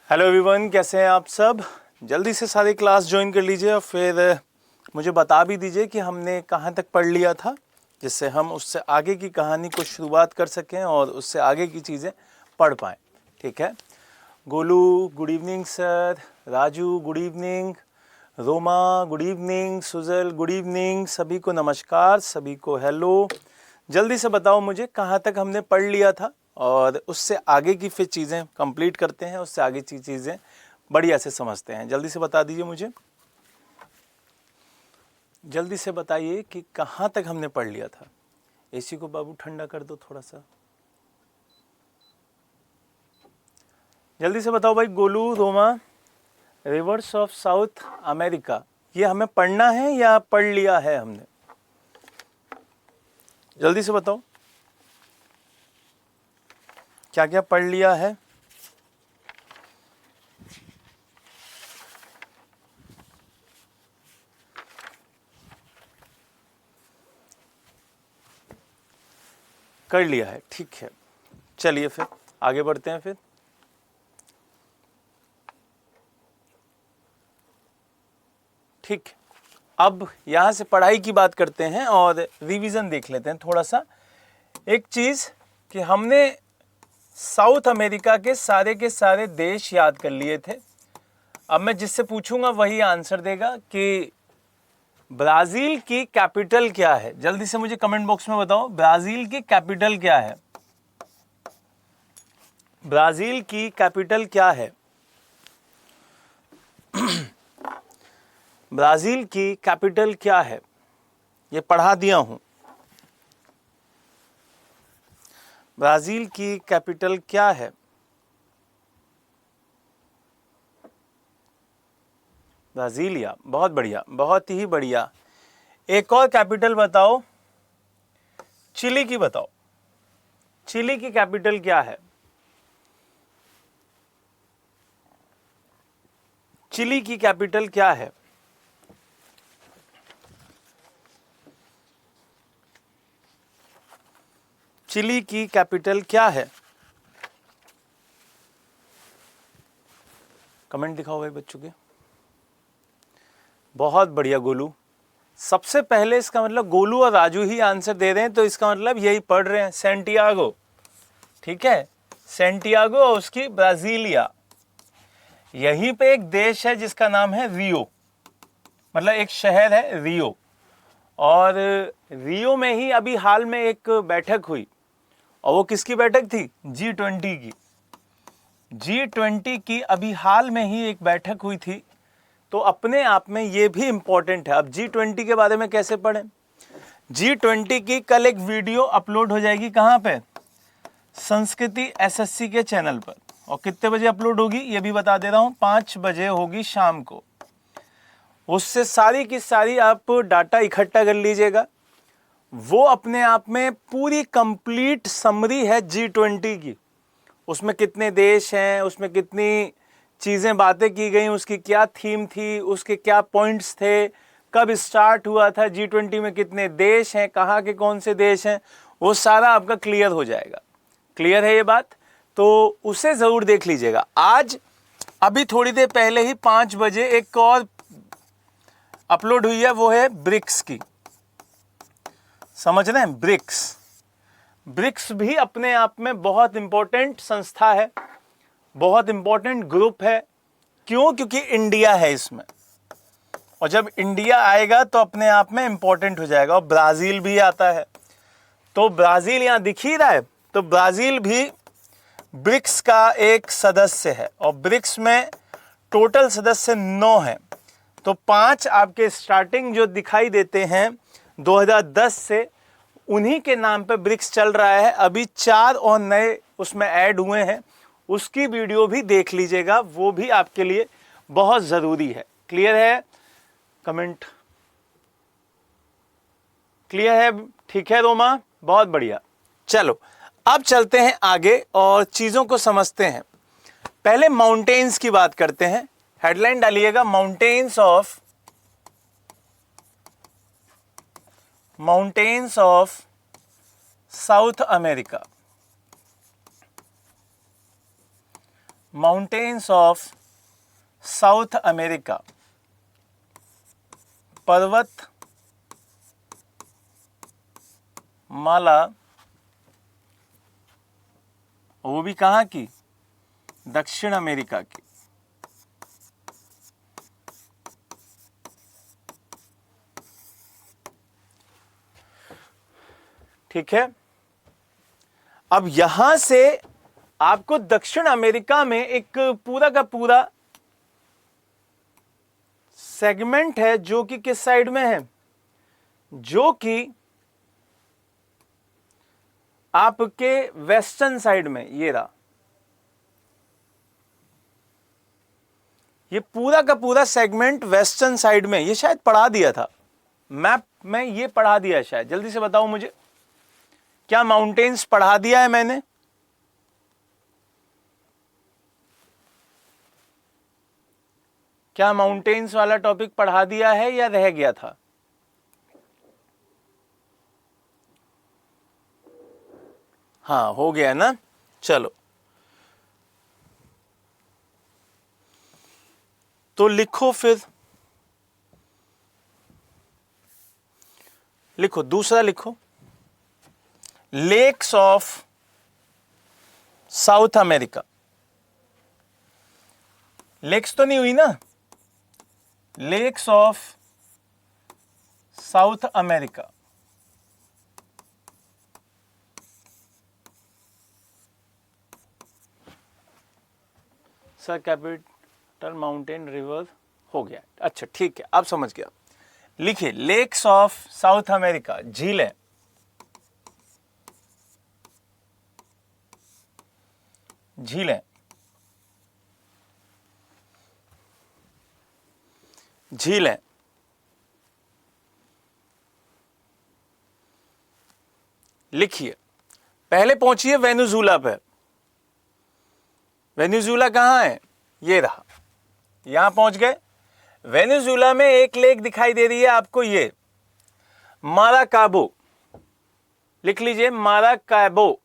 Hello everyone, कैसे हैं आप सब। जल्दी से सारी क्लास ज्वाइन कर लीजिए और फिर मुझे बता भी दीजिए कि हमने कहाँ तक पढ़ लिया था, जिससे हम उससे आगे की कहानी को शुरुआत कर सकें और उससे आगे की चीज़ें पढ़ पाएँ। ठीक है। Golu good evening sir, Raju good evening, Roma good evening, Sujal good evening, सभी को नमस्कार, सभी को हेलो। जल्दी से बताओ मुझे कहाँ तक हमने पढ़ लिया था और उससे आगे की फिर चीज़ें कंप्लीट करते हैं, उससे आगे की चीज़ें बढ़िया से समझते हैं। जल्दी से बता दीजिए मुझे, जल्दी से बताइए कि कहाँ तक हमने पढ़ लिया था। एसी को बाबू ठंडा कर दो थोड़ा सा, जल्दी से बताओ भाई। Golu, Roma, reverse of South America, ये हमें पढ़ना है या पढ़ लिया है हमने? जल्दी से बताओ क्या क्या पढ़ लिया है। कर लिया है, ठीक है। चलिए फिर आगे बढ़ते हैं। फिर ठीक, अब यहाँ से पढ़ाई की बात करते हैं और रिवीजन देख लेते हैं थोड़ा सा। एक चीज़ कि हमने साउथ अमेरिका के सारे देश याद कर लिए थे। अब मैं जिससे पूछूंगा वही आंसर देगा कि ब्राज़ील की कैपिटल क्या है। जल्दी से मुझे कमेंट बॉक्स में बताओ, ब्राज़ील की कैपिटल क्या है? ब्राज़ील की कैपिटल क्या है? ब्राज़ील की कैपिटल क्या है? ये पढ़ा दिया हूं। ब्राज़ील की कैपिटल क्या है? ब्राज़ीलिया, बहुत बढ़िया, बहुत ही बढ़िया। एक और कैपिटल बताओ, चिली की बताओ। चिली की कैपिटल क्या है? चिली की कैपिटल क्या है? चिली की कैपिटल क्या है? कमेंट दिखाओ भाई बच्चों के। बहुत बढ़िया गोलू, सबसे पहले इसका मतलब गोलू और राजू ही आंसर दे रहे हैं, तो इसका मतलब यही पढ़ रहे हैं, सेंटियागो। ठीक है, सेंटियागो और उसकी ब्राज़ीलिया। यहीं पे एक देश है जिसका नाम है रियो, मतलब एक शहर है रियो। और रियो में ही अभी हाल में एक बैठक हुई, और वो किसकी बैठक थी? G20 की। G20 की अभी हाल में ही एक बैठक हुई थी। तो अपने आप में ये भी इंपॉर्टेंट है। अब G20 के बारे में कैसे पढ़ें? G20 की कल एक वीडियो अपलोड हो जाएगी, कहाँ पे? संस्कृति SSC के चैनल पर। और कितने बजे अपलोड होगी ये भी बता दे रहा हूँ, 5 बजे होगी शाम को। उससे सारी की सारी आप डाटा इकट्ठा कर लीजिएगा। वो अपने आप में पूरी कंप्लीट समरी है G20 की। उसमें कितने देश हैं, उसमें कितनी चीज़ें बातें की गई, उसकी क्या थीम थी, उसके क्या पॉइंट्स थे, कब स्टार्ट हुआ था, G20 में कितने देश हैं, कहाँ के कौन से देश हैं, वो सारा आपका क्लियर हो जाएगा। क्लियर है ये बात? तो उसे ज़रूर देख लीजिएगा। आज अभी थोड़ी देर पहले ही 5 बजे एक और अपलोड हुई है, वो है ब्रिक्स की। समझ रहे हैं? ब्रिक्स, ब्रिक्स भी अपने आप में बहुत इंपॉर्टेंट संस्था है, बहुत इंपॉर्टेंट ग्रुप है। क्यों? क्योंकि इंडिया है इसमें, और जब इंडिया आएगा तो अपने आप में इंपॉर्टेंट हो जाएगा। और ब्राज़ील भी आता है, तो ब्राज़ील यहाँ दिख ही रहा है, तो ब्राज़ील भी ब्रिक्स का एक सदस्य है। और ब्रिक्स में टोटल सदस्य 9 हैं। तो 5 आपके स्टार्टिंग जो दिखाई देते हैं 2010 से, उन्हीं के नाम पे ब्रिक्स चल रहा है। अभी 4 और नए उसमें ऐड हुए हैं, उसकी वीडियो भी देख लीजिएगा, वो भी आपके लिए बहुत ज़रूरी है। क्लियर है? कमेंट क्लियर है? ठीक है रोमा, बहुत बढ़िया। चलो अब चलते हैं आगे और चीज़ों को समझते हैं। पहले माउंटेन्स की बात करते हैं। हेडलाइन डालिएगा, mountains of South America. Mountains of South America, पर्वत माला, वो भी कहाँ की, दक्षिण अमेरिका की। ठीक है, अब यहां से आपको दक्षिण अमेरिका में एक पूरा का पूरा सेगमेंट है जो कि किस साइड में है, जो कि आपके वेस्टर्न साइड में, ये रहा, ये पूरा का पूरा सेगमेंट वेस्टर्न साइड में। ये शायद पढ़ा दिया था मैप में, ये पढ़ा दिया है शायद, जल्दी से बताओ मुझे, क्या माउंटेन्स पढ़ा दिया है मैंने? क्या माउंटेन्स वाला टॉपिक पढ़ा दिया है या रह गया था? हाँ, हो गया ना। चलो, तो लिखो, फिर लिखो, दूसरा लिखो, lakes of South America. Lakes तो नहीं हुई ना, lakes of South America. Sir capital mountain river हो गया। अच्छा ठीक है, अब समझ गया। लिखिए, लेक्स ऑफ साउथ अमेरिका, झीलें, झीलें, झीलें। लिखिए, पहले पहुंचिए वेनेजुला पे। वेनेजुला कहां है, ये रहा, यहां पहुंच गए। वेनेजुला में एक लेक दिखाई दे रही है आपको, ये माराकाबो। लिख लीजिए, माराकाबो।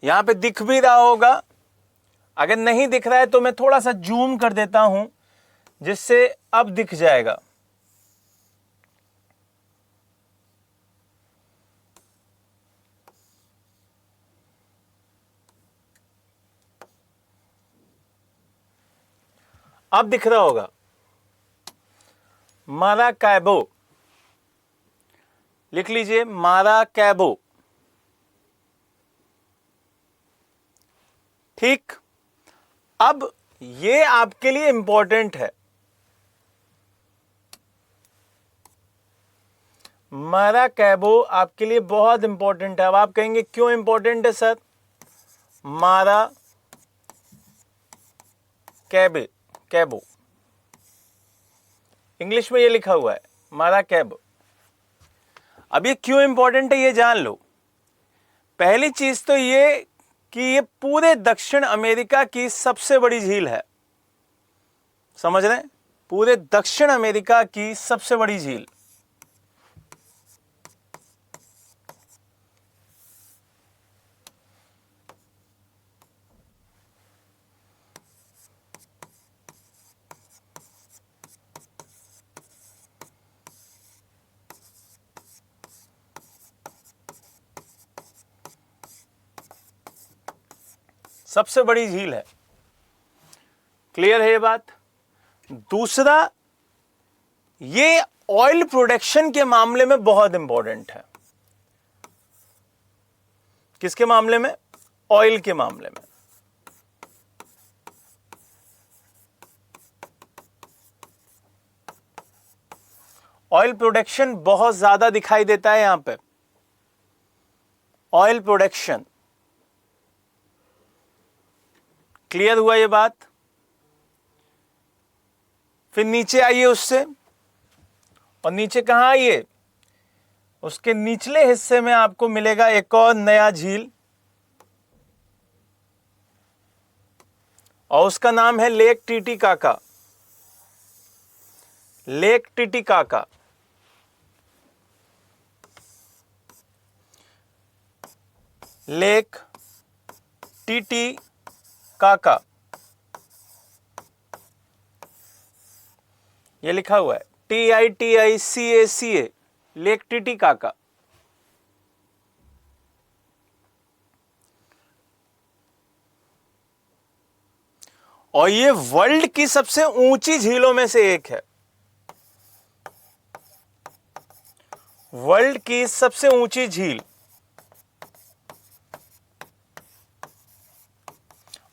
यहां पे दिख भी रहा होगा, अगर नहीं दिख रहा है तो मैं थोड़ा सा जूम कर देता हूं, जिससे अब दिख जाएगा। अब दिख रहा होगा, माराकाबो। लिख लीजिए, माराकाबो। ठीक, अब ये आपके लिए इंपॉर्टेंट है, माराकाबो आपके लिए बहुत इंपॉर्टेंट है। अब आप कहेंगे क्यों इंपॉर्टेंट है सर? मारा कैबे, कैबो, इंग्लिश में ये लिखा हुआ है माराकाबो। अब ये क्यों इंपॉर्टेंट है ये जान लो। पहली चीज तो ये कि ये पूरे दक्षिण अमेरिका की सबसे बड़ी झील है, समझ रहे हैं? पूरे दक्षिण अमेरिका की सबसे बड़ी झील। सबसे बड़ी झील है, क्लियर है ये बात? दूसरा, ये ऑयल प्रोडक्शन के मामले में बहुत इंपॉर्टेंट है। किसके मामले में? ऑयल के मामले में। ऑयल प्रोडक्शन बहुत ज्यादा दिखाई देता है यहां पे, ऑयल प्रोडक्शन। क्लियर हुआ ये बात? फिर नीचे आइए उससे, और नीचे कहां आइए, उसके निचले हिस्से में आपको मिलेगा एक और नया झील, और उसका नाम है lake Titicaca. Lake Titicaca, lake Titicaca. ये लिखा हुआ है TITICACA, लेक टिटिकाका। और ये वर्ल्ड की सबसे ऊंची झीलों में से एक है, वर्ल्ड की सबसे ऊंची झील,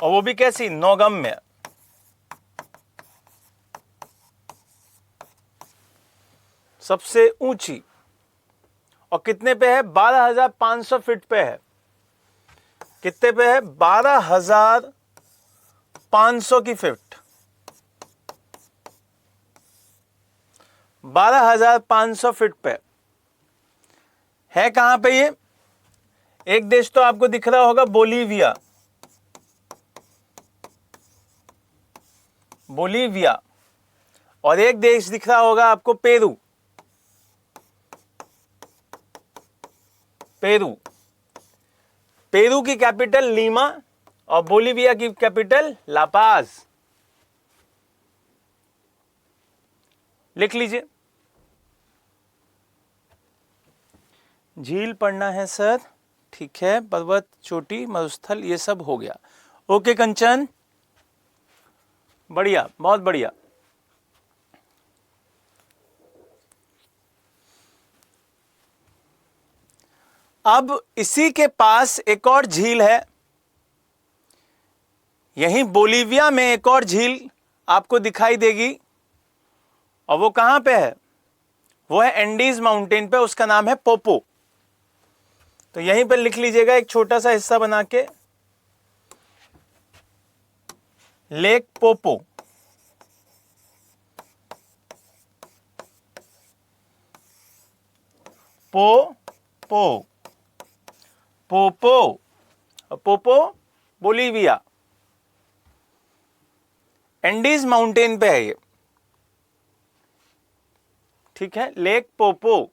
और वो भी कैसी, नौगम्य। सबसे ऊंची, और कितने पे है, 12,500 फीट पे है। कितने पे है, 12,500 की फीट, 12,500 फीट पे है। कहां पे ये, एक देश तो आपको दिख रहा होगा, बोलीविया, बोलीविया, और एक देश दिख रहा होगा आपको, पेरू, पेरू। पेरू की कैपिटल लीमा और बोलीविया की कैपिटल लापाज। लिख लीजिए। झील पढ़ना है सर, ठीक है, पर्वत, चोटी, मरुस्थल, ये सब हो गया। ओके कंचन, बढ़िया, बहुत बढ़िया। अब इसी के पास एक और झील है, यहीं बोलीविया में एक और झील आपको दिखाई देगी, और वो कहां पे है, वो है एंडीज माउंटेन पे, उसका नाम है पोपो। तो यहीं पर लिख लीजिएगा एक छोटा सा हिस्सा बना के, lake Poopó. Poopó, Poopó, Poopó Bolivia, Andes mountain पे है ये, ठीक है, लेक पोपो।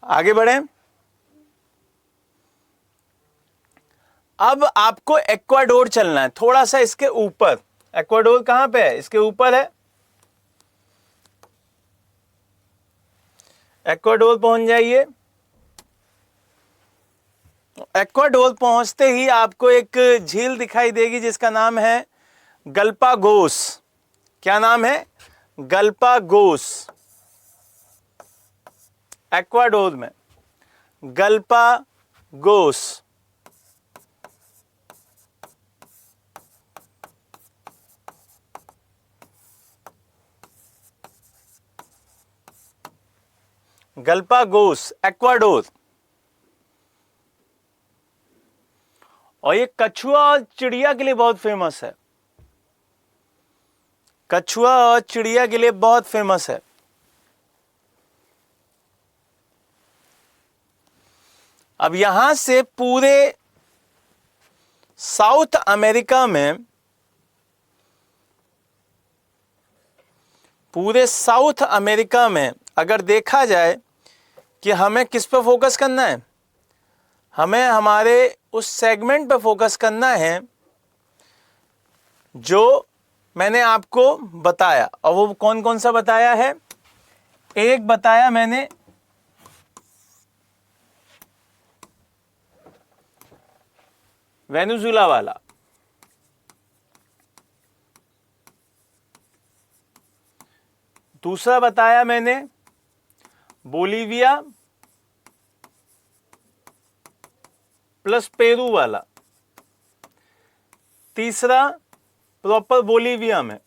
आगे बढ़े। अब आपको एक्वाडोर चलना है, थोड़ा सा इसके ऊपर। एक्वाडोर कहां पे है, इसके ऊपर है। एक्वाडोर पहुंच जाइए। एक्वाडोर पहुंचते ही आपको एक झील दिखाई देगी जिसका नाम है गल्पागोस। क्या नाम है, गल्पागोस। एक्वाडोर में गल्पागोस। गल्पागोस, एक्वाडोर। और ये कछुआ और चिड़िया के लिए बहुत फेमस है, कछुआ और चिड़िया के लिए बहुत फेमस है। अब यहां से पूरे साउथ अमेरिका में, पूरे साउथ अमेरिका में अगर देखा जाए कि हमें किस पर फोकस करना है, हमें हमारे उस सेगमेंट पर फोकस करना है जो मैंने आपको बताया। और वो कौन कौन सा बताया है, एक बताया मैंने वेनेजुएला वाला, दूसरा बताया मैंने बोलीविया प्लस पेरू वाला, तीसरा प्रॉपर बोलीविया में,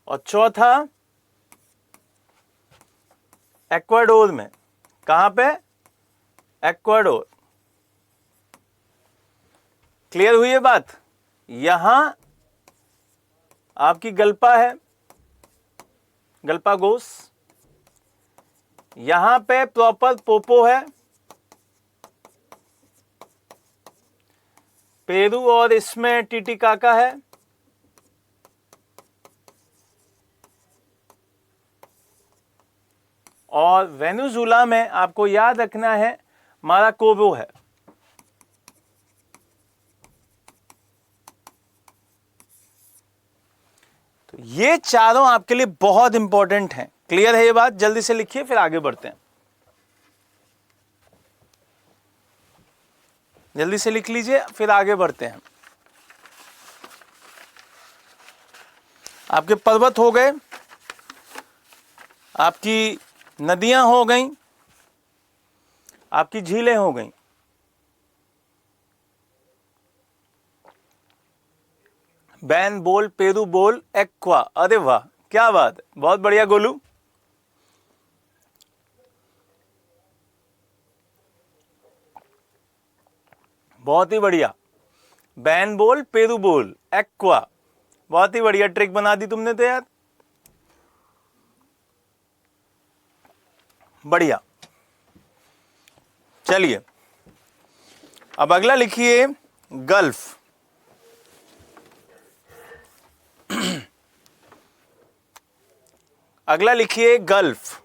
और चौथा एक्वाडोर में। कहां पे, एक्वाडोर। क्लियर हुई है बात। यहां आपकी गल्पा है, गल्पागोस, यहां पे प्रॉपर पोपो है, पेरू और इसमें टिटिकाका है, और वेनेजुला में आपको याद रखना है माराकोबो है। तो ये चारों आपके लिए बहुत इंपॉर्टेंट हैं। क्लियर है ये बात? जल्दी से लिखिए फिर आगे बढ़ते हैं। जल्दी से लिख लीजिए फिर आगे बढ़ते हैं। आपके पर्वत हो गए, आपकी नदियां हो गईं, आपकी झीलें हो गईं। बैन बोल, पेरू बोल, एक्वा। अरे वाह, क्या बात है, बहुत बढ़िया गोलू। बहुत ही बढ़िया। बैन बोल, पेरू बोल, एक्वा। बहुत ही बढ़िया ट्रिक बना दी तुमने तो यार, बढ़िया। चलिए अब अगला लिखिए गल्फ। अगला लिखिए गल्फ।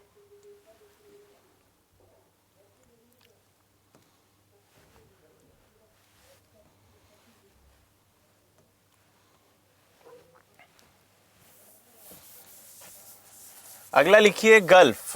अगला लिखिए गल्फ।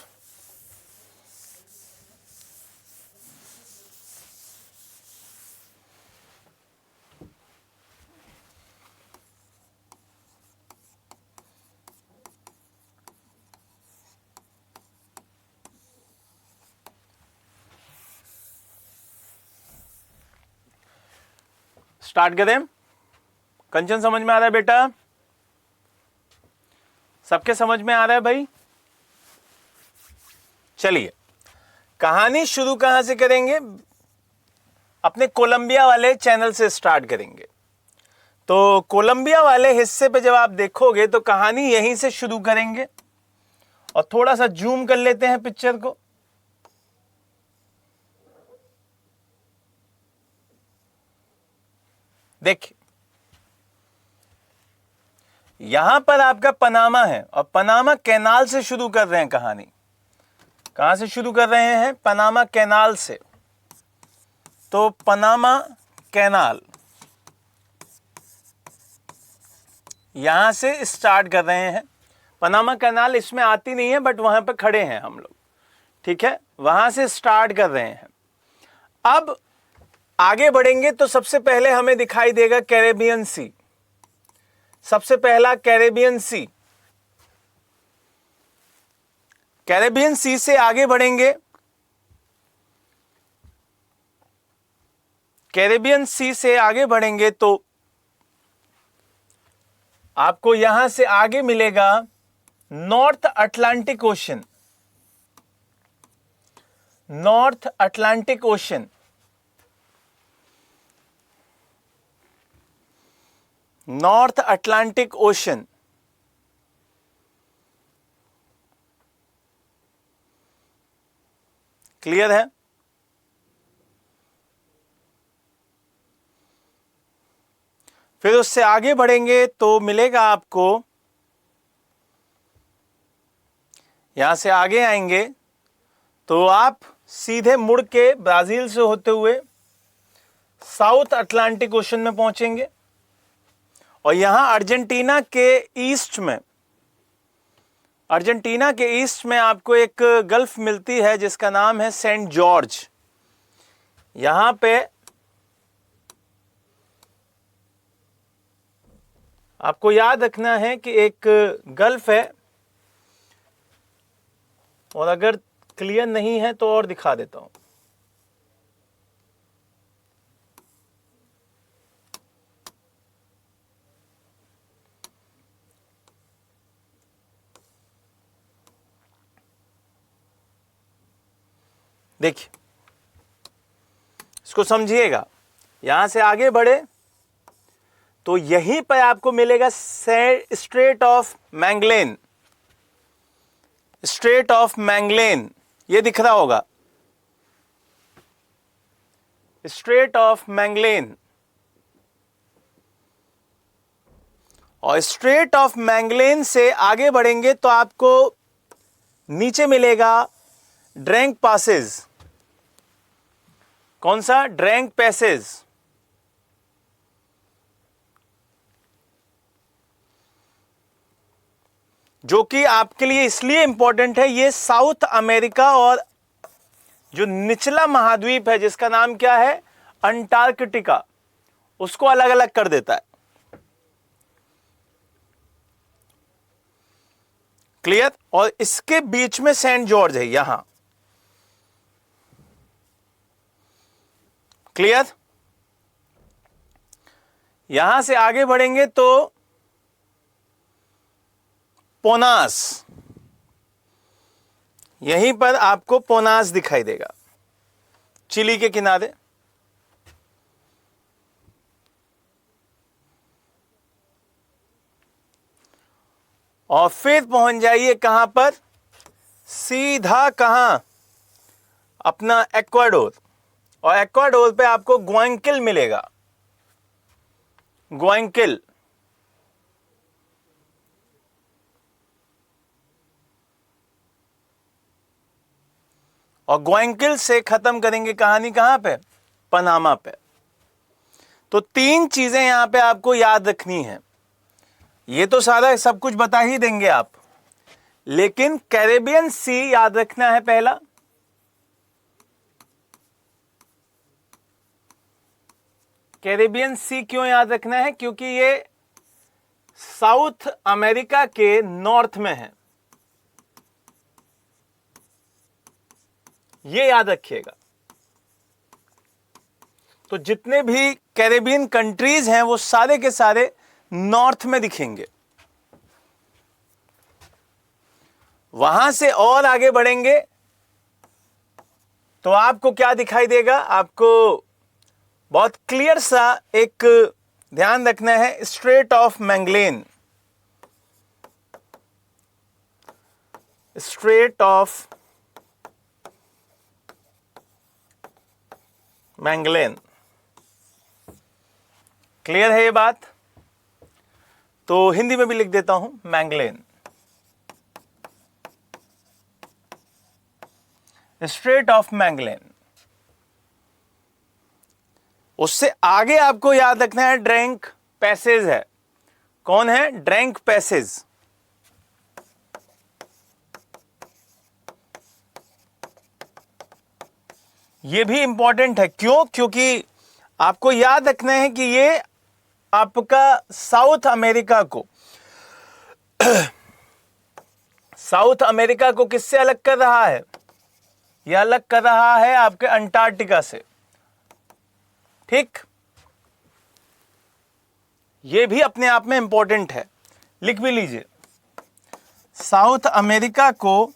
स्टार्ट करें? कंचन समझ में आ रहा है बेटा? सबके समझ में आ रहा है भाई? चलिए कहानी शुरू कहां से करेंगे? अपने कोलंबिया वाले चैनल से स्टार्ट करेंगे। तो कोलंबिया वाले हिस्से पे जब आप देखोगे तो कहानी यहीं से शुरू करेंगे। और थोड़ा सा जूम कर लेते हैं पिक्चर को। देखिए यहां पर आपका पनामा है और पनामा कैनाल से शुरू कर रहे हैं कहानी। कहां से शुरू कर रहे हैं? पनामा कैनाल से। तो पनामा कैनाल यहां से स्टार्ट कर रहे हैं। पनामा कैनाल इसमें आती नहीं है बट वहां पर खड़े हैं हम लोग, ठीक है? वहां से स्टार्ट कर रहे हैं। अब आगे बढ़ेंगे तो सबसे पहले हमें दिखाई देगा कैरेबियन सी। सबसे पहला कैरेबियन सी। कैरेबियन सी से आगे बढ़ेंगे। कैरेबियन सी से आगे बढ़ेंगे तो आपको यहां से आगे मिलेगा north Atlantic ocean. North Atlantic ocean. North Atlantic ocean. Clear है? फिर उससे आगे बढ़ेंगे तो मिलेगा आपको, यहां से आगे आएंगे तो आप सीधे मुड़ के ब्राजील से होते हुए साउथ अटलांटिक ओशन में पहुंचेंगे। और यहां अर्जेंटीना के ईस्ट में, अर्जेंटीना के ईस्ट में आपको एक गल्फ मिलती है जिसका नाम है सेंट जॉर्ज। यहां पे आपको याद रखना है कि एक गल्फ है। और अगर क्लियर नहीं है तो और दिखा देता हूं। देखिए इसको समझिएगा। यहां से आगे बढ़े तो यहीं पर आपको मिलेगा स्ट्रेट ऑफ मैंगलेन। स्ट्रेट ऑफ मैंगलेन ये दिख रहा होगा, स्ट्रेट ऑफ मैंगलेन। और स्ट्रेट ऑफ मैंगलेन से आगे बढ़ेंगे तो आपको नीचे मिलेगा ड्रैंक पासेज, कौन सा? Drank passage. जो कि आपके लिए इसलिए इंपॉर्टेंट है, ये साउथ अमेरिका और जो निचला महाद्वीप है जिसका नाम क्या है, अंटार्कटिका, उसको अलग अलग कर देता है। क्लियर? और इसके बीच में सेंट जॉर्ज है यहां। क्लियर? यहां से आगे बढ़ेंगे तो पोनास, यहीं पर आपको पोनास दिखाई देगा, चिली के किनारे। और फिर पहुंच जाइए कहां पर? सीधा कहां? अपना एक्वाडोर। और एक्वाडोर पे आपको ग्वांकिल मिलेगा, ग्वांकिल। और ग्वांकिल से खत्म करेंगे कहानी कहां पे? पनामा पे। तो 3 चीजें यहां पे आपको याद रखनी है। ये तो सारा सब कुछ बता ही देंगे आप, लेकिन कैरेबियन सी याद रखना है पहला। कैरेबियन सी क्यों याद रखना है? क्योंकि ये साउथ अमेरिका के नॉर्थ में है, ये याद रखिएगा। तो जितने भी कैरेबियन कंट्रीज हैं वो सारे के सारे नॉर्थ में दिखेंगे। वहां से और आगे बढ़ेंगे तो आपको क्या दिखाई देगा? आपको बहुत क्लियर सा एक ध्यान रखना है, straight of Magellan, straight of Magellan. Clear है ये बात? तो हिंदी में भी लिख देता हूं, मैगलेन, स्ट्रेट ऑफ मैगलेन। उससे आगे आपको याद रखना है ड्रैंक पैसेज है। कौन है? Drank passage. ये भी इंपॉर्टेंट है। क्यों? क्योंकि आपको याद रखना है कि ये आपका साउथ अमेरिका को साउथ अमेरिका को किससे अलग कर रहा है? यह अलग कर रहा है आपके अंटार्कटिका से। ठीक, यह भी अपने आप में इंपॉर्टेंट है, लिख भी लीजिए। साउथ अमेरिका को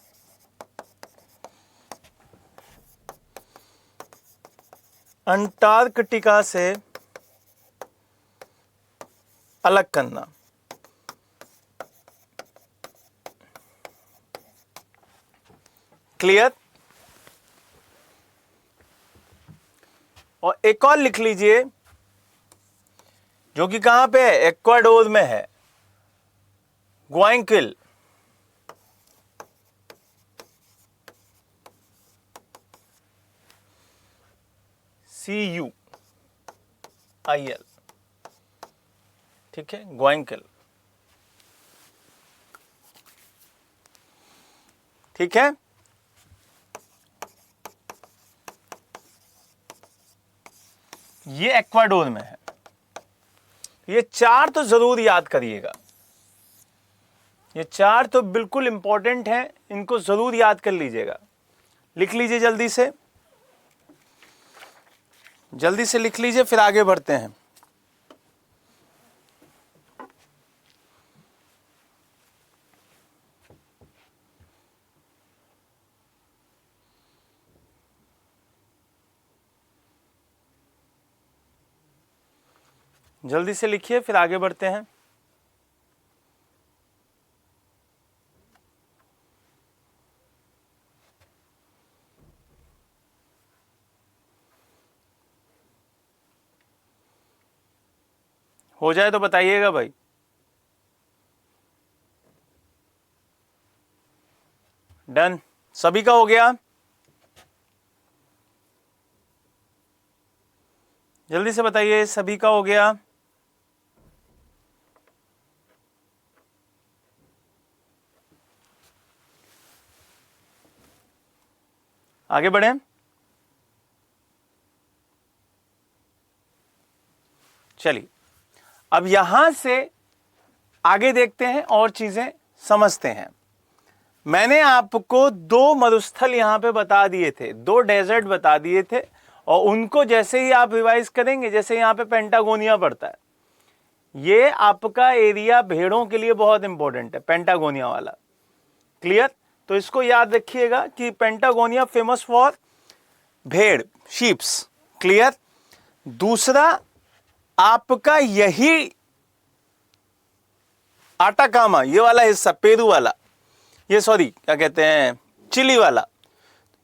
अंटार्कटिका से अलग करना। क्लियर? और एक और लिख लीजिए जो कि कहां पे है? एक्वाडोर में है, ग्वांकिल। CUIL, ठीक है, ग्वांकिल। ठीक है, ये एक्वाडोर में है। ये 4 तो जरूर याद करिएगा, ये 4 तो बिल्कुल इंपॉर्टेंट हैं, इनको जरूर याद कर लीजिएगा। लिख लीजिए जल्दी से, जल्दी से लिख लीजिए, फिर आगे बढ़ते हैं। जल्दी से लिखिए, फिर आगे बढ़ते हैं। हो जाए तो बताइएगा भाई। डन, सभी का हो गया? जल्दी से बताइए, सभी का हो गया? आगे बढ़े। चलिए अब यहां से आगे देखते हैं और चीजें समझते हैं। मैंने आपको दो मरुस्थल यहां पे बता दिए थे, दो डेजर्ट बता दिए थे, और उनको जैसे ही आप रिवाइज करेंगे, जैसे यहां पे पेंटागोनिया पड़ता है, ये आपका एरिया भेड़ों के लिए बहुत इंपॉर्टेंट है, पेंटागोनिया वाला। क्लियर? तो इसको याद रखिएगा कि पेंटागोनिया फेमस फॉर भेड़, शीप्स। क्लियर? दूसरा आपका यही आटाकामा, ये वाला हिस्सा, पेरू वाला, ये सॉरी क्या कहते हैं, चिली वाला,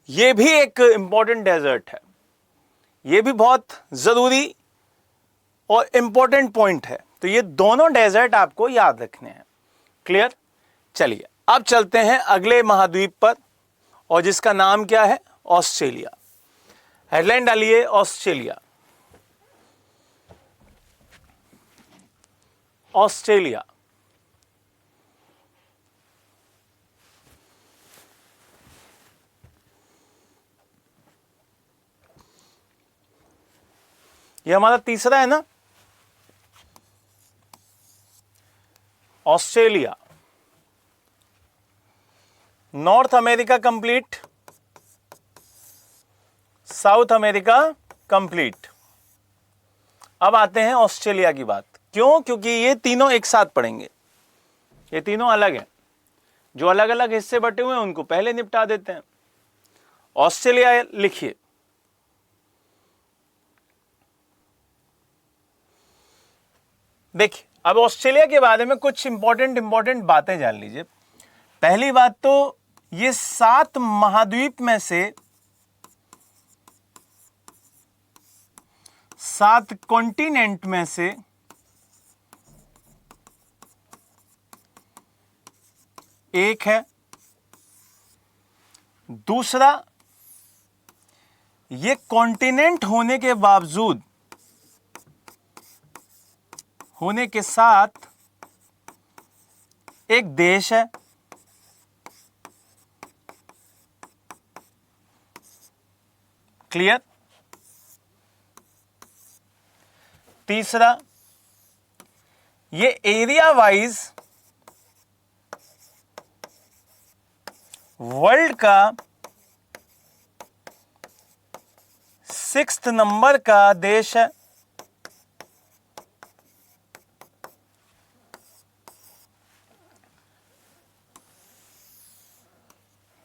ये भी एक इंपॉर्टेंट डेजर्ट है। ये भी बहुत जरूरी और इंपॉर्टेंट पॉइंट है। तो ये दोनों डेजर्ट आपको याद रखने हैं। क्लियर? चलिए अब चलते हैं अगले महाद्वीप पर, और जिसका नाम क्या है? ऑस्ट्रेलिया। हेडलाइन डालिए, ऑस्ट्रेलिया। ऑस्ट्रेलिया ये हमारा तीसरा है ना, Australia. North America complete, south America complete. अब आते हैं ऑस्ट्रेलिया की बात। क्यों? क्योंकि ये तीनों एक साथ पढ़ेंगे, ये तीनों अलग हैं। जो अलग अलग हिस्से बटे हुए हैं उनको पहले निपटा देते हैं। ऑस्ट्रेलिया लिखिए। देखिए अब ऑस्ट्रेलिया के बारे में कुछ इंपॉर्टेंट बातें जान लीजिए। पहली बात तो ये 7 महाद्वीप में से 7 कॉन्टिनेंट में से एक है। दूसरा, ये कॉन्टिनेंट होने के बावजूद, होने के साथ एक देश है। क्लियर? तीसरा, ये एरिया वाइज वर्ल्ड का 6th नंबर का देश है।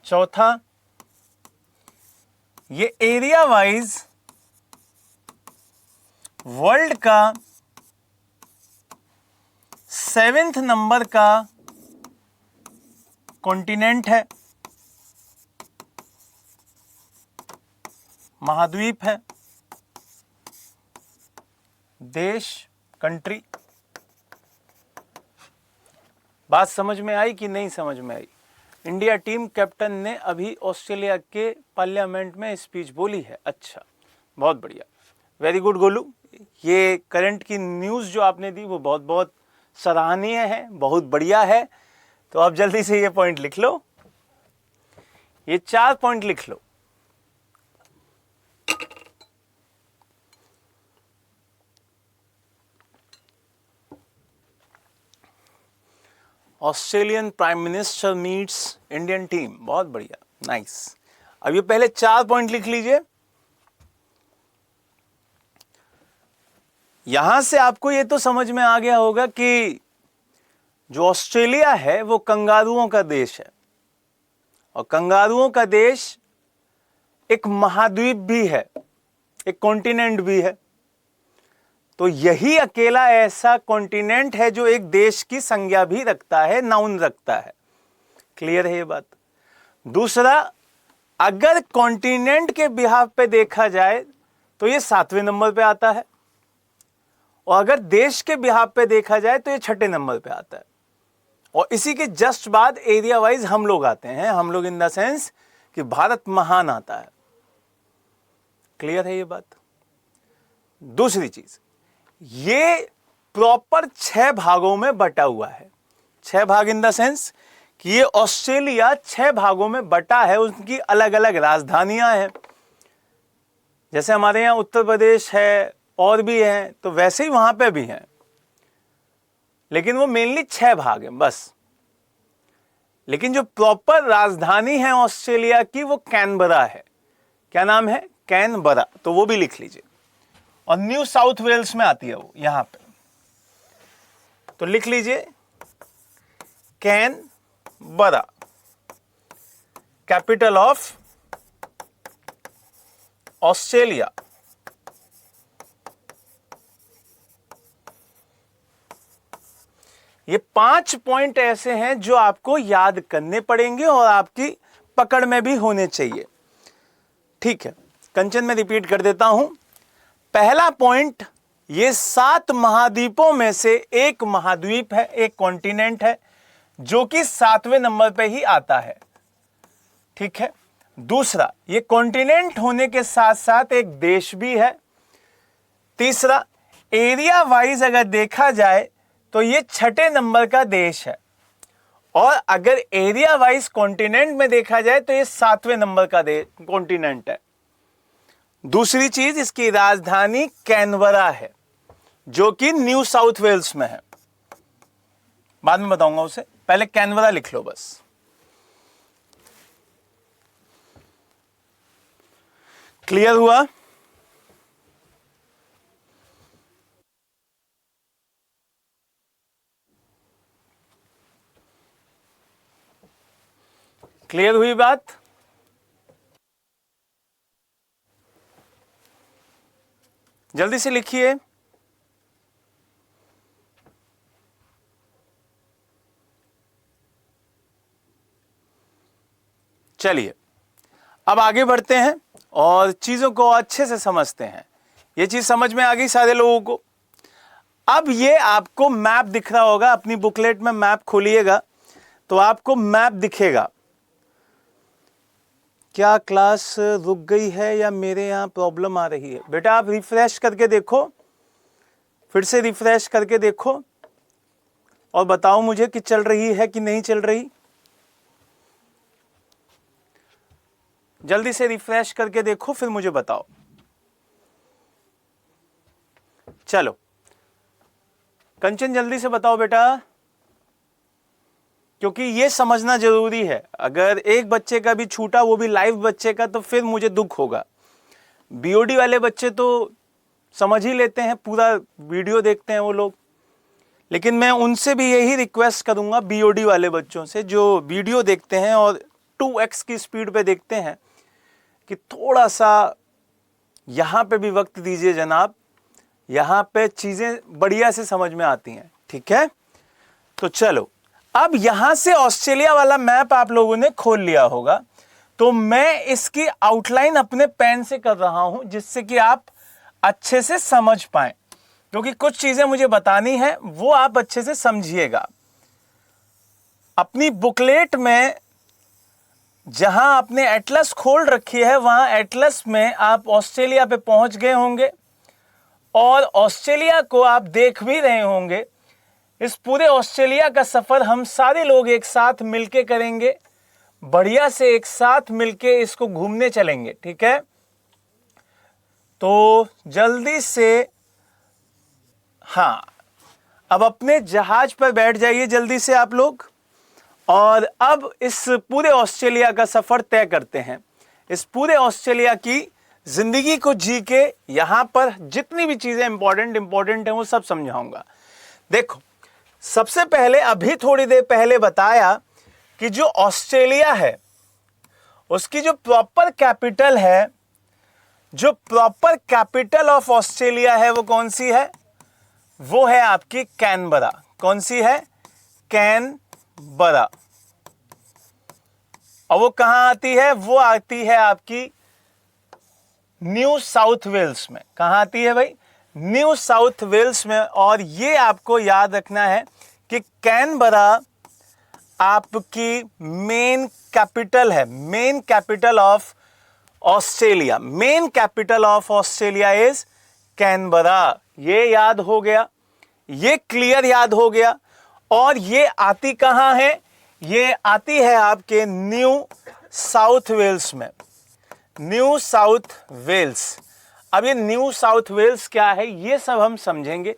चौथा, ये एरिया वाइज वर्ल्ड का 7th नंबर का कॉन्टिनेंट है, महाद्वीप है, देश, कंट्री। बात समझ में आई कि नहीं समझ में आई? इंडिया टीम कैप्टन ने अभी ऑस्ट्रेलिया के पार्लियामेंट में स्पीच बोली है। अच्छा, बहुत बढ़िया, वेरी गुड गोलू। ये करंट की न्यूज़ जो आपने दी वो बहुत बहुत सराहनीय है, बहुत बढ़िया है। तो आप जल्दी से ये पॉइंट लिख लो, ये 4 पॉइंट लिख लो। Australian prime minister meets Indian team, बहुत बढ़िया, नाइस। अब ये पहले 4 पॉइंट लिख लीजिए। यहां से आपको ये तो समझ में आ गया होगा कि जो ऑस्ट्रेलिया है वो कंगारुओं का देश है, और कंगारुओं का देश एक महाद्वीप भी है, एक कॉन्टिनेंट भी है। तो यही अकेला ऐसा कॉन्टिनेंट है जो एक देश की संज्ञा भी रखता है, नाउन रखता है। क्लियर है ये बात? दूसरा, अगर कॉन्टिनेंट के बिहाफ पे देखा जाए तो ये 7वें नंबर पे आता है, और अगर देश के बिहाफ पे देखा जाए तो ये 6ठे नंबर पे आता है। और इसी के जस्ट बाद एरिया वाइज हम लोग आते हैं, हम लोग इन द सेंस कि भारत महान आता है। क्लियर है ये बात? दूसरी चीज, ये प्रॉपर 6 भागों में बटा हुआ है। 6 भाग इन द सेंस कि ये ऑस्ट्रेलिया 6 भागों में बटा है, उनकी अलग अलग राजधानियां हैं। जैसे हमारे यहाँ उत्तर प्रदेश है और भी हैं, तो वैसे ही वहां पे भी हैं, लेकिन वो मेनली 6 भाग हैं बस। लेकिन जो प्रॉपर राजधानी है ऑस्ट्रेलिया की वो कैनबरा है। क्या नाम है? कैनबरा। तो वो भी लिख लीजिए। और न्यू साउथ वेल्स में आती है वो, यहां पे, तो लिख लीजिए कैनबरा, कैपिटल ऑफ ऑस्ट्रेलिया। ये 5 पॉइंट ऐसे हैं जो आपको याद करने पड़ेंगे और आपकी पकड़ में भी होने चाहिए। ठीक है, कंचन में रिपीट कर देता हूं। पहला पॉइंट, ये 7 महाद्वीपों में से एक महाद्वीप है, एक कॉन्टिनेंट है, जो कि 7वें नंबर पे ही आता है। ठीक है। दूसरा, ये कॉन्टिनेंट होने के साथ साथ एक देश भी है। तीसरा, एरिया वाइज अगर देखा जाए तो ये 6ठे नंबर का देश है, और अगर एरिया वाइज कॉन्टिनेंट में देखा जाए तो ये 7वें नंबर का कॉन्टिनेंट है। दूसरी चीज, इसकी राजधानी कैनबरा है, जो कि न्यू साउथ वेल्स में है। बाद में बताऊंगा उसे, पहले कैनबरा लिख लो बस। क्लियर हुआ? क्लियर हुई बात? जल्दी से लिखिए। चलिए अब आगे बढ़ते हैं और चीजों को अच्छे से समझते हैं। ये चीज समझ में आ गई सारे लोगों को? अब ये आपको मैप दिख रहा होगा, अपनी बुकलेट में मैप खोलिएगा तो आपको मैप दिखेगा। क्या क्लास रुक गई है या मेरे यहाँ प्रॉब्लम आ रही है? बेटा आप रिफ्रेश करके देखो, फिर से रिफ्रेश करके देखो और बताओ मुझे कि चल रही है कि नहीं चल रही। जल्दी से रिफ्रेश करके देखो, फिर मुझे बताओ। चलो कंचन जल्दी से बताओ बेटा, क्योंकि ये समझना जरूरी है। अगर एक बच्चे का भी छूटा, वो भी लाइव बच्चे का, तो फिर मुझे दुख होगा। बीओडी वाले बच्चे तो समझ ही लेते हैं, पूरा वीडियो देखते हैं वो लोग, लेकिन मैं उनसे भी यही रिक्वेस्ट करूंगा, बीओडी वाले बच्चों से जो वीडियो देखते हैं और 2x की स्पीड पे देखते हैं, कि थोड़ा सा यहां पे भी वक्त दीजिए जनाब। यहां पे चीजें बढ़िया से समझ में आती हैं। ठीक है, तो चलो अब यहां से ऑस्ट्रेलिया वाला मैप आप लोगों ने खोल लिया होगा, तो मैं इसकी आउटलाइन अपने पेन से कर रहा हूं, जिससे कि आप अच्छे से समझ पाएं, क्योंकि कुछ चीजें मुझे बतानी है, वो आप अच्छे से समझिएगा। अपनी बुकलेट में जहां आपने एटलस खोल रखी है, वहां एटलस में आप ऑस्ट्रेलिया पे पहुंच गए होंगे और ऑस्ट्रेलिया को आप देख भी रहे होंगे। इस पूरे ऑस्ट्रेलिया का सफर हम सारे लोग एक साथ मिलके करेंगे, बढ़िया से एक साथ मिलके इसको घूमने चलेंगे। ठीक है, तो जल्दी से, हाँ, अब अपने जहाज पर बैठ जाइए जल्दी से आप लोग, और अब इस पूरे ऑस्ट्रेलिया का सफर तय करते हैं। इस पूरे ऑस्ट्रेलिया की जिंदगी को जी के यहां पर जितनी भी चीजें इंपॉर्टेंट हैं वो सब समझाऊंगा। देखो, सबसे पहले अभी थोड़ी देर पहले बताया कि जो ऑस्ट्रेलिया है उसकी जो प्रॉपर कैपिटल है, जो प्रॉपर कैपिटल ऑफ ऑस्ट्रेलिया है, वो कौन सी है? वो है आपकी कैनबरा। कौन सी है? कैनबरा। और वो कहां आती है? वो आती है आपकी न्यू साउथ वेल्स में। कहां आती है भाई? न्यू साउथ वेल्स में। और ये आपको याद रखना है कि कैनबरा आपकी मेन कैपिटल है, main capital of Australia. Main capital of Australia is Canberra, ये याद हो गया, ये क्लियर याद हो गया। और ये आती कहाँ है? ये आती है आपके न्यू साउथ वेल्स में, न्यू साउथ वेल्स। अब ये न्यू साउथ वेल्स क्या है ये सब हम समझेंगे,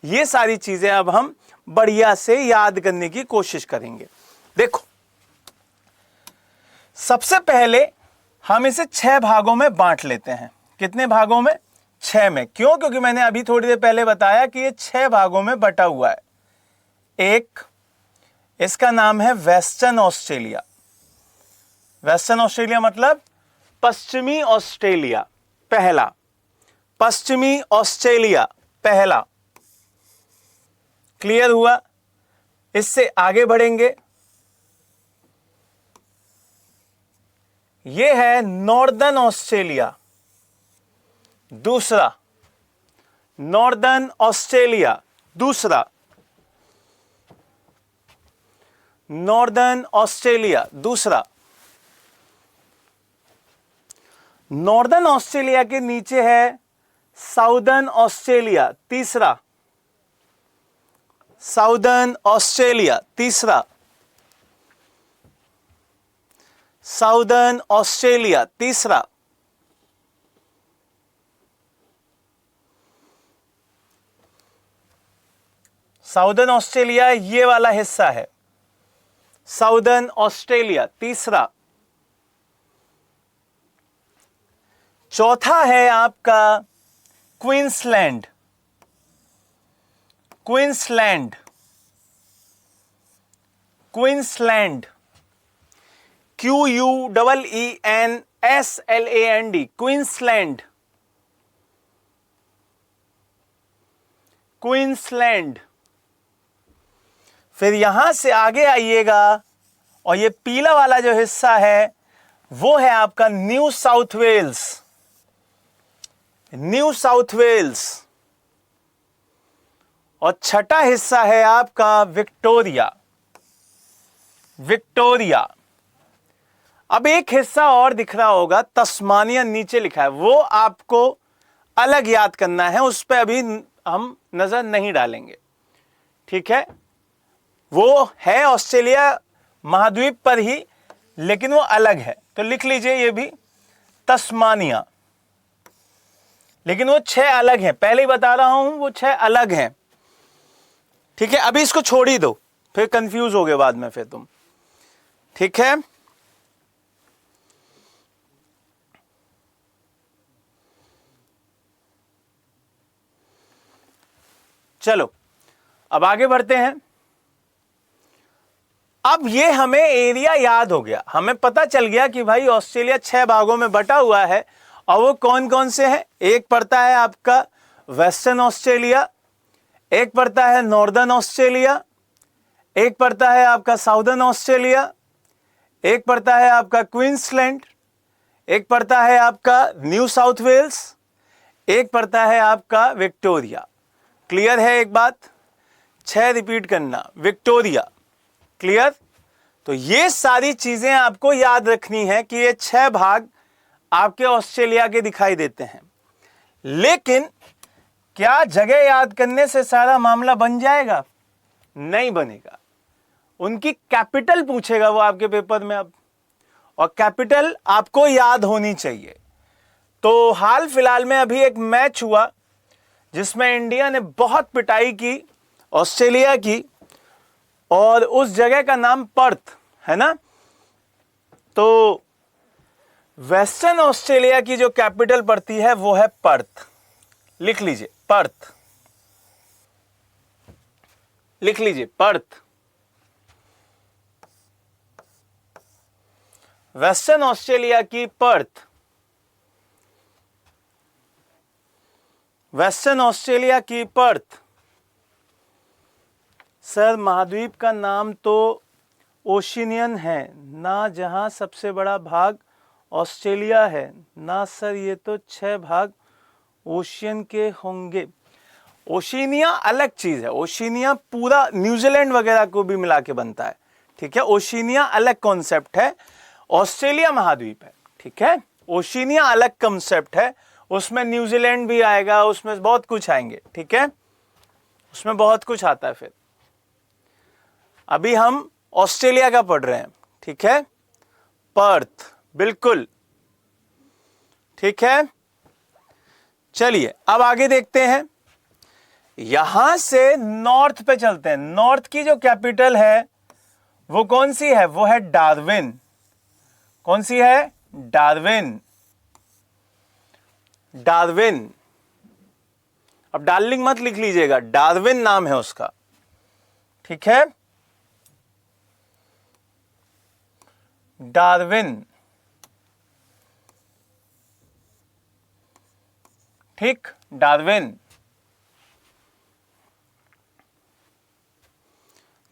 ये सारी चीजें अब हम बढ़िया से याद करने की कोशिश करेंगे। देखो, सबसे पहले हम इसे 6 भागों में बांट लेते हैं। कितने भागों में? 6 में। क्यों? क्योंकि मैंने अभी थोड़ी देर पहले बताया कि ये 6 भागों में बटा हुआ है। एक, इसका नाम है वेस्टर्न ऑस्ट्रेलिया। वेस्टर्न ऑस्ट्रेलिया मतलब पश्चिमी ऑस्ट्रेलिया, पहला। पश्चिमी ऑस्ट्रेलिया पहला। क्लियर हुआ? इससे आगे बढ़ेंगे, ये है नॉर्दर्न ऑस्ट्रेलिया, दूसरा। नॉर्दर्न ऑस्ट्रेलिया दूसरा, नॉर्दर्न ऑस्ट्रेलिया दूसरा। नॉर्दर्न ऑस्ट्रेलिया के नीचे है साउदर्न ऑस्ट्रेलिया, तीसरा। साउदर्न ऑस्ट्रेलिया तीसरा, साउदर्न ऑस्ट्रेलिया तीसरा। साउदर्न ऑस्ट्रेलिया ये वाला हिस्सा है, साउदर्न ऑस्ट्रेलिया तीसरा। चौथा है आपका Queensland, Queensland, Queensland, QUEENSLAND, Queensland, Queensland. फिर यहां से आगे आइएगा और ये पीला वाला जो हिस्सा है वो है आपका New South Wales, New South Wales. और छठा हिस्सा है आपका विक्टोरिया, विक्टोरिया। अब एक हिस्सा और दिख रहा होगा, तस्मानिया नीचे लिखा है, वो आपको अलग याद करना है, उस पर अभी हम नजर नहीं डालेंगे, ठीक है। वो है ऑस्ट्रेलिया महाद्वीप पर ही, लेकिन वो अलग है, तो लिख लीजिए ये भी तस्मानिया। लेकिन वो 6 अलग हैं, पहले ही बता रहा हूं वो 6 अलग हैं, ठीक है। अभी इसको छोड़ ही दो, फिर कंफ्यूज हो गए बाद में फिर तुम, ठीक है। चलो अब आगे बढ़ते हैं। अब ये हमें एरिया याद हो गया, हमें पता चल गया कि भाई ऑस्ट्रेलिया 6 भागों में बटा हुआ है, और वो कौन कौन से हैं। एक पड़ता है आपका वेस्टर्न ऑस्ट्रेलिया, एक पड़ता है नॉर्दर्न ऑस्ट्रेलिया, एक पड़ता है आपका साउदर्न ऑस्ट्रेलिया, एक पड़ता है आपका क्वींसलैंड, एक पड़ता है आपका न्यू साउथ वेल्स, एक पड़ता है आपका विक्टोरिया। क्लियर है एक बात? 6 रिपीट करना, विक्टोरिया। क्लियर? तो ये सारी चीजें आपको याद रखनी है कि ये 6 भाग आपके ऑस्ट्रेलिया के दिखाई देते हैं। लेकिन क्या जगह याद करने से सारा मामला बन जाएगा? नहीं बनेगा। उनकी कैपिटल पूछेगा वो आपके पेपर में अब, और कैपिटल आपको याद होनी चाहिए। तो हाल फिलहाल में अभी एक मैच हुआ जिसमें इंडिया ने बहुत पिटाई की ऑस्ट्रेलिया की, और उस जगह का नाम पर्थ है ना। तो वेस्टर्न ऑस्ट्रेलिया की जो कैपिटल पड़ती है वो है पर्थ। लिख लीजिए पर्थ, लिख लीजिए पर्थ। वेस्टर्न ऑस्ट्रेलिया की पर्थ, वेस्टर्न ऑस्ट्रेलिया की पर्थ। सर महाद्वीप का नाम तो ओशिनियन है ना, जहां सबसे बड़ा भाग ऑस्ट्रेलिया है ना सर, ये तो 6 भाग ओशियन के होंगे। ओशिनिया अलग चीज है, ओशिनिया पूरा न्यूजीलैंड वगैरह को भी मिला के बनता है, ठीक है। ओशिनिया अलग कॉन्सेप्ट है, ऑस्ट्रेलिया महाद्वीप है, ठीक है। ओशिनिया अलग कॉन्सेप्ट है, उसमें न्यूजीलैंड भी आएगा, उसमें बहुत कुछ आएंगे, ठीक है, उसमें बहुत कुछ आता है। फिर अभी हम ऑस्ट्रेलिया का पढ़ रहे हैं, ठीक है, पर्थ, बिल्कुल ठीक है। चलिए अब आगे देखते हैं, यहां से नॉर्थ पे चलते हैं। नॉर्थ की जो कैपिटल है वो कौन सी है? वो है डार्विन। कौन सी है? डार्विन। डार्विन, अब डार्लिंग मत लिख लीजिएगा, डार्विन नाम है उसका, ठीक है, डार्विन, ठीक, डार्विन।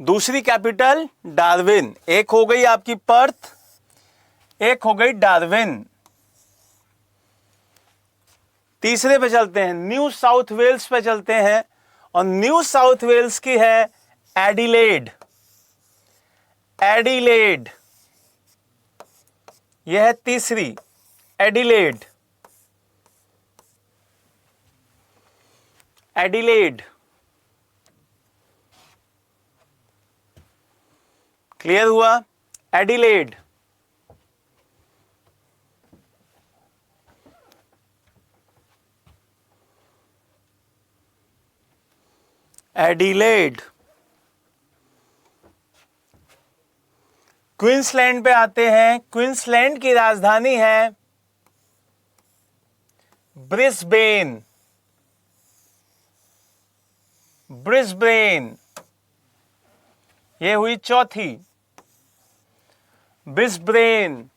दूसरी कैपिटल डार्विन, एक हो गई आपकी पर्थ, एक हो गई डार्विन। तीसरे पे चलते हैं, न्यू साउथ वेल्स पे चलते हैं, और न्यू साउथ वेल्स की है एडिलेड। एडिलेड, यह है तीसरी, एडिलेड। एडिलेड, क्लियर हुआ? एडिलेड। एडिलेड। क्वींसलैंड पे आते हैं, क्वींसलैंड की राजधानी है ब्रिस्बेन। ब्रिस्बेन, ये हुई चौथी, ब्रिस्बेन,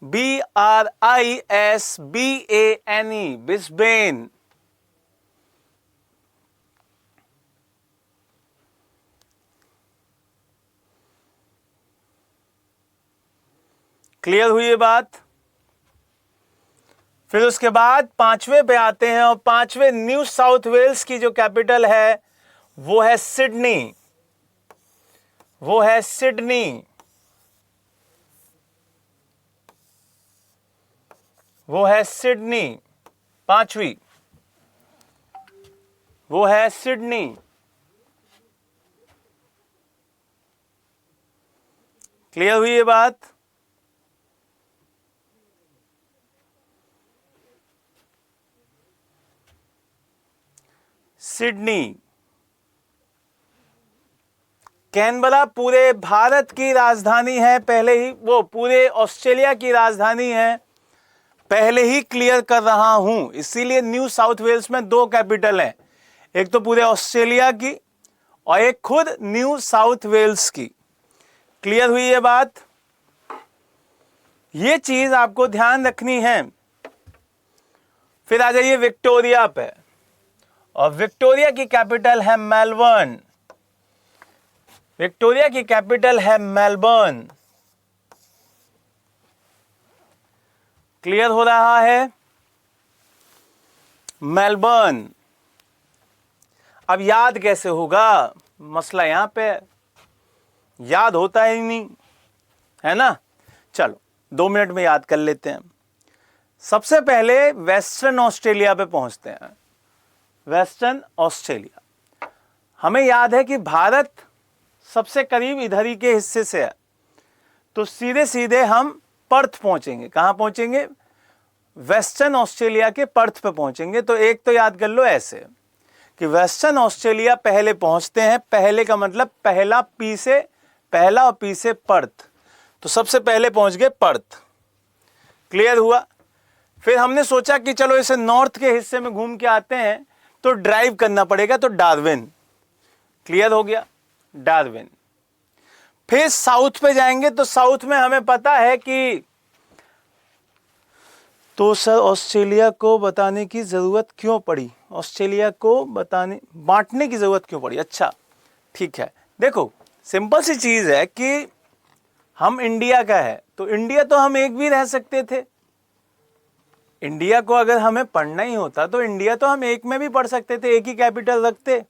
BRISBANE, ब्रिस्बेन। क्लियर हुई ये बात? फिर उसके बाद पांचवें पे आते हैं, और पांचवें न्यू साउथ वेल्स की जो कैपिटल है वो है सिडनी। वो है सिडनी। वो है सिडनी, पांचवी, वो है सिडनी। क्लियर हुई ये बात? सिडनी। कैनबरा पूरे भारत की राजधानी है, पहले ही, वो पूरे ऑस्ट्रेलिया की राजधानी है, पहले ही क्लियर कर रहा हूं। इसीलिए न्यू साउथ वेल्स में दो कैपिटल हैं, एक तो पूरे ऑस्ट्रेलिया की और एक खुद न्यू साउथ वेल्स की। क्लियर हुई ये बात? ये चीज आपको ध्यान रखनी है। फिर आ जाइए विक्टोरिया पे, और विक्टोरिया की कैपिटल है मेलबर्न। विक्टोरिया की कैपिटल है मेलबर्न। क्लियर हो रहा है? मेलबर्न। अब याद कैसे होगा? मसला यहां पे याद होता ही नहीं है ना। चलो 2 मिनट में याद कर लेते हैं। सबसे पहले वेस्टर्न ऑस्ट्रेलिया पे पहुंचते हैं। वेस्टर्न ऑस्ट्रेलिया, हमें याद है कि भारत सबसे करीब इधर ही के हिस्से से है, तो सीधे सीधे हम पर्थ पहुंचेंगे। कहां पहुंचेंगे? वेस्टर्न ऑस्ट्रेलिया के पर्थ पे पहुंचेंगे। तो एक तो याद कर लो ऐसे कि वेस्टर्न ऑस्ट्रेलिया पहले पहुंचते हैं, पहले का मतलब पहला पी से, पहला और पी से पर्थ, तो सबसे पहले पहुंच गए पर्थ। क्लियर हुआ? फिर हमने सोचा कि चलो इसे नॉर्थ के हिस्से में घूम के आते हैं, तो ड्राइव करना पड़ेगा, तो डार्विन। क्लियर हो गया? डार्विन। फिर साउथ पे जाएंगे, तो साउथ में हमें पता है कि, तो सर ऑस्ट्रेलिया को बताने की जरूरत क्यों पड़ी? ऑस्ट्रेलिया को बताने, बांटने की जरूरत क्यों पड़ी? अच्छा ठीक है, देखो सिंपल सी चीज है कि हम इंडिया का है, तो इंडिया तो हम एक भी रह सकते थे। इंडिया को अगर हमें पढ़ना ही होता तो इंडिया तो हम एक में भी पढ़ सकते थे, एक ही कैपिटल रखते।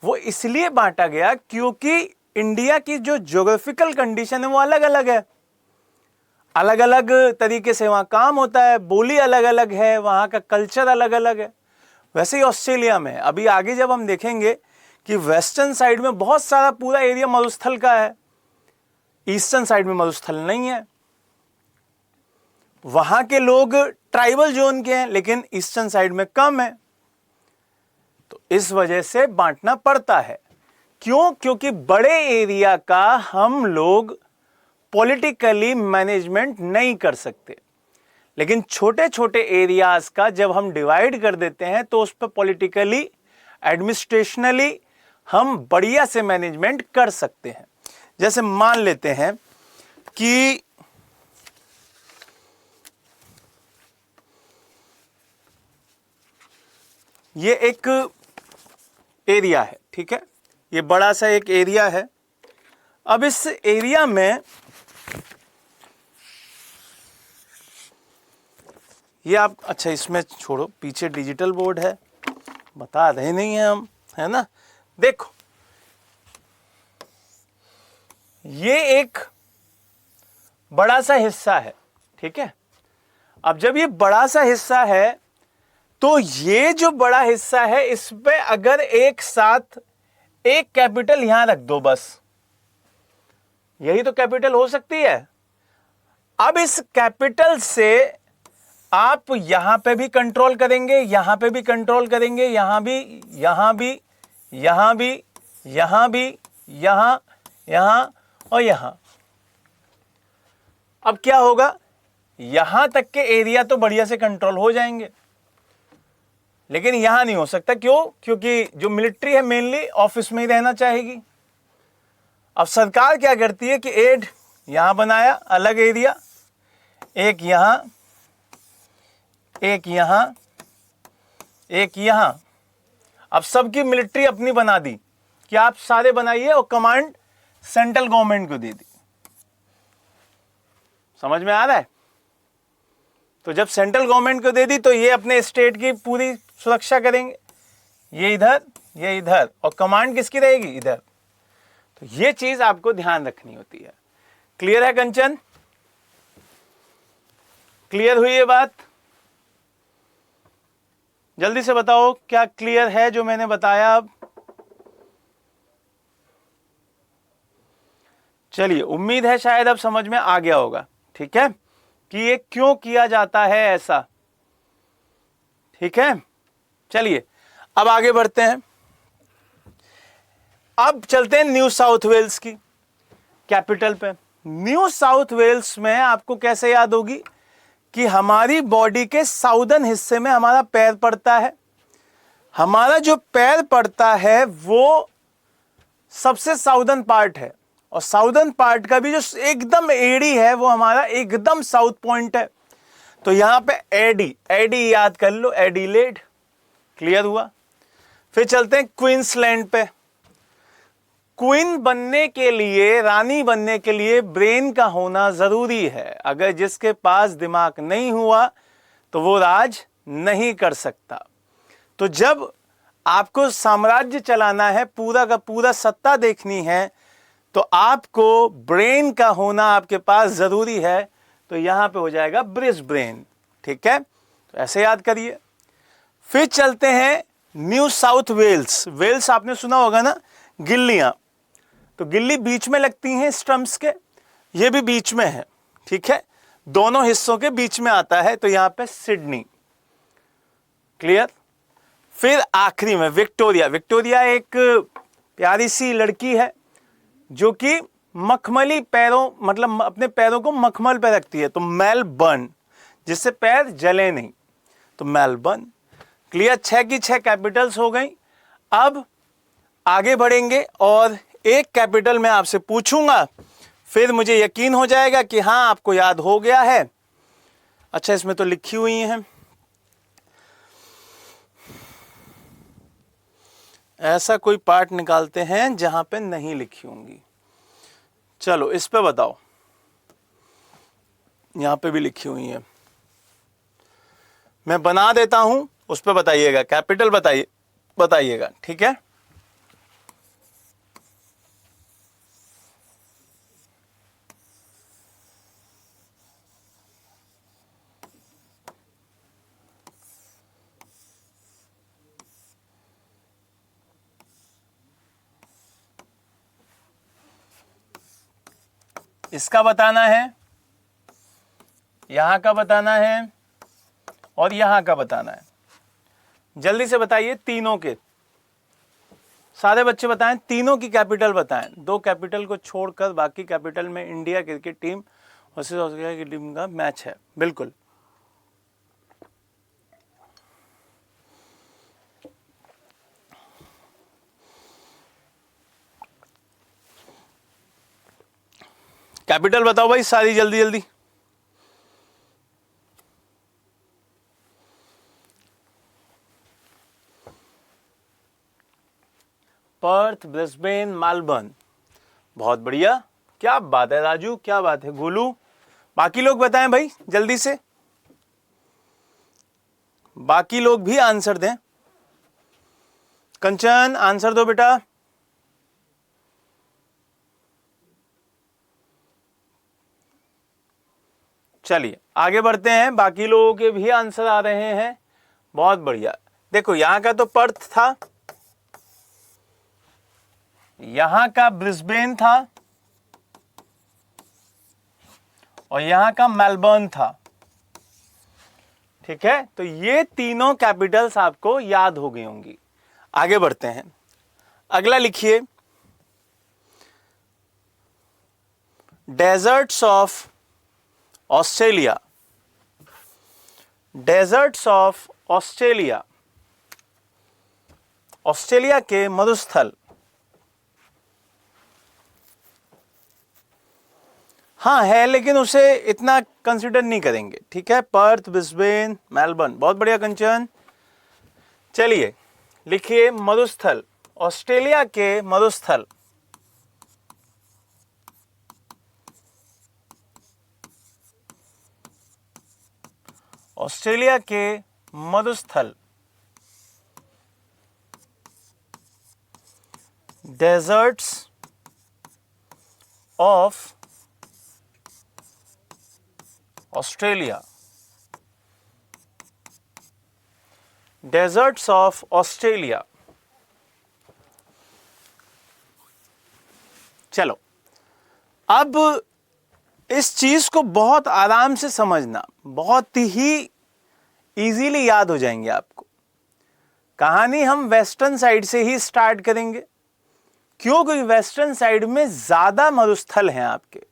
वो इसलिए बांटा गया क्योंकि इंडिया की जो ज्योग्राफिकल कंडीशन है वो अलग अलग है। अलग अलग तरीके से वहाँ काम होता है, बोली अलग अलग है, वहाँ का कल्चर अलग अलग है। वैसे ही ऑस्ट्रेलिया में अभी आगे जब हम देखेंगे कि वेस्टर्न साइड में बहुत सारा पूरा एरिया मरुस्थल का है, ईस्टर्न साइड में मरुस्थल नहीं है। वहाँ के लोग ट्राइबल जोन के हैं, लेकिन ईस्टर्न साइड में कम है। तो इस वजह से बांटना पड़ता है। क्यों? क्योंकि बड़े एरिया का हम लोग पॉलिटिकली मैनेजमेंट नहीं कर सकते, लेकिन छोटे छोटे एरियाज का जब हम डिवाइड कर देते हैं तो उस पर पॉलिटिकली एडमिनिस्ट्रेशनली हम बढ़िया से मैनेजमेंट कर सकते हैं। जैसे मान लेते हैं कि ये एक एरिया है, ठीक है, ये बड़ा सा एक एरिया है। अब इस एरिया में ये आप, अच्छा इसमें छोड़ो, पीछे डिजिटल बोर्ड है, बता रहे नहीं हैं हम, है ना। देखो ये एक बड़ा सा हिस्सा है, ठीक है। अब जब ये बड़ा सा हिस्सा है तो ये जो बड़ा हिस्सा है इस पे अगर एक साथ एक कैपिटल यहां रख दो, बस यही तो कैपिटल हो सकती है। अब इस कैपिटल से आप यहां पे भी कंट्रोल करेंगे, यहां पे भी कंट्रोल करेंगे, यहां भी, यहां भी, यहां भी, यहां भी, यहां, यहां और यहां। अब क्या होगा, यहां तक के एरिया तो बढ़िया से कंट्रोल हो जाएंगे, लेकिन यहां नहीं हो सकता। क्यों? क्योंकि जो मिलिट्री है मेनली ऑफिस में ही रहना चाहेगी। अब सरकार क्या करती है कि एड यहां बनाया अलग एरिया, एक यहां, एक यहां, एक यहां। अब सबकी मिलिट्री अपनी बना दी कि आप सारे बनाइए और कमांड सेंट्रल गवर्नमेंट को दे दी। समझ में आ रहा है? तो जब सेंट्रल गवर्नमेंट को दे दी तो ये अपने स्टेट की पूरी सुरक्षा करेंगे, ये इधर, ये इधर, और कमांड किसकी रहेगी? इधर। तो ये चीज आपको ध्यान रखनी होती है। क्लियर है कंचन? क्लियर हुई ये बात? जल्दी से बताओ क्या क्लियर है जो मैंने बताया। अब चलिए, उम्मीद है शायद अब समझ में आ गया होगा, ठीक है, कि ये क्यों किया जाता है ऐसा। ठीक है, चलिए अब आगे बढ़ते हैं। अब चलते हैं न्यू साउथ वेल्स की कैपिटल पे। न्यू साउथ वेल्स में आपको कैसे याद होगी कि हमारी बॉडी के साउदर्न हिस्से में हमारा पैर पड़ता है। हमारा जो पैर पड़ता है वो सबसे साउदर्न पार्ट है, और साउदर्न पार्ट का भी जो एकदम एडी है वो हमारा एकदम साउथ पॉइंट है। तो यहां पे एडी, एडी याद कर लो, एडिलेड। क्लियर हुआ? फिर चलते हैं क्वींसलैंड पे। क्वीन बनने के लिए, रानी बनने के लिए ब्रेन का होना जरूरी है। अगर जिसके पास दिमाग नहीं हुआ तो वो राज नहीं कर सकता। तो जब आपको साम्राज्य चलाना है, पूरा का पूरा सत्ता देखनी है, तो आपको ब्रेन का होना आपके पास जरूरी है। तो यहां पे हो जाएगा ब्रिज ब्रेन। ठीक है, तो ऐसे याद करिए। फिर चलते हैं न्यू साउथ वेल्स। वेल्स आपने सुना होगा ना, गिल्लियां। तो गिल्ली बीच में लगती हैं स्टम्प्स के, ये भी बीच में है। ठीक है, दोनों हिस्सों के बीच में आता है। तो यहां पे सिडनी। क्लियर? फिर आखिरी में विक्टोरिया। विक्टोरिया एक प्यारी सी लड़की है जो कि मखमली पैरों, मतलब अपने पैरों को मखमल पे रखती है। तो मेलबर्न, जिससे पैर जले नहीं, तो मेलबर्न। क्लियर? 6 की 6 कैपिटल्स हो गई। अब आगे बढ़ेंगे और एक कैपिटल मैं आपसे पूछूंगा, फिर मुझे यकीन हो जाएगा कि हां आपको याद हो गया है। अच्छा, इसमें तो लिखी हुई हैं, ऐसा कोई पार्ट निकालते हैं जहां पे नहीं लिखी होंगी। चलो इस पे बताओ, यहां पे भी लिखी हुई है, मैं बना देता हूं, उस पे बताइएगा, कैपिटल बताइएगा। ठीक है, इसका बताना है, यहां का बताना है और यहां का बताना है। जल्दी से बताइए तीनों के, सारे बच्चे बताएं, तीनों की कैपिटल बताएं। 2 कैपिटल को छोड़कर बाकी कैपिटल में India cricket team versus Australia की टीम का मैच है। बिल्कुल, कैपिटल बताओ भाई सारी, जल्दी जल्दी। Perth, Brisbane, Melbourne. बहुत बढ़िया, क्या बात है राजू, क्या बात है गोलू। बाकी लोग बताएं भाई जल्दी से, बाकी लोग भी आंसर दें। कंचन आंसर दो बेटा। चलिए आगे बढ़ते हैं, बाकी लोगों के भी आंसर आ रहे हैं। बहुत बढ़िया। देखो यहां का तो पर्थ था, यहां का ब्रिस्बेन था और यहां का मेलबर्न था। ठीक है, तो ये तीनों कैपिटल्स आपको याद हो गई होंगी। आगे बढ़ते हैं, अगला लिखिए, desserts of Australia. Desserts of Australia, Australia के मरुस्थल। हाँ है, लेकिन उसे इतना कंसिडर नहीं करेंगे। ठीक है, पर्थ, ब्रिस्बेन, मेलबर्न। बहुत बढ़िया कंचन। चलिए लिखिए मरुस्थल, ऑस्ट्रेलिया के मरुस्थल। ऑस्ट्रेलिया के मरुस्थल, desserts of Australia. Desserts of Australia. चलो अब इस चीज को बहुत आराम से समझना, बहुत ही इजीली याद हो जाएंगे आपको। कहानी हम वेस्टर्न साइड से ही स्टार्ट करेंगे, क्योंकि वेस्टर्न साइड में ज्यादा मरुस्थल हैं, आपके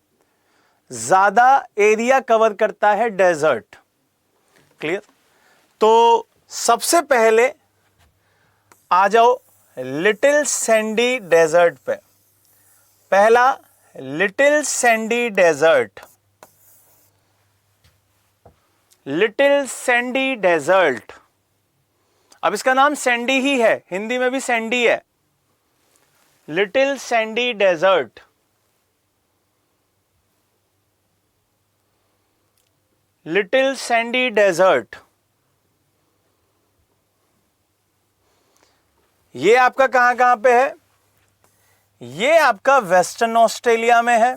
ज्यादा एरिया कवर करता है डेजर्ट। क्लियर? तो सबसे पहले आ जाओ लिटिल सैंडी डेजर्ट पे। पहला Little Sandy Desert, Little Sandy Desert. अब इसका नाम सैंडी ही है, हिंदी में भी सैंडी है। Little Sandy Desert, Little Sandy Desert. ये आपका कहां कहां पे है? ये आपका वेस्टर्न ऑस्ट्रेलिया में है।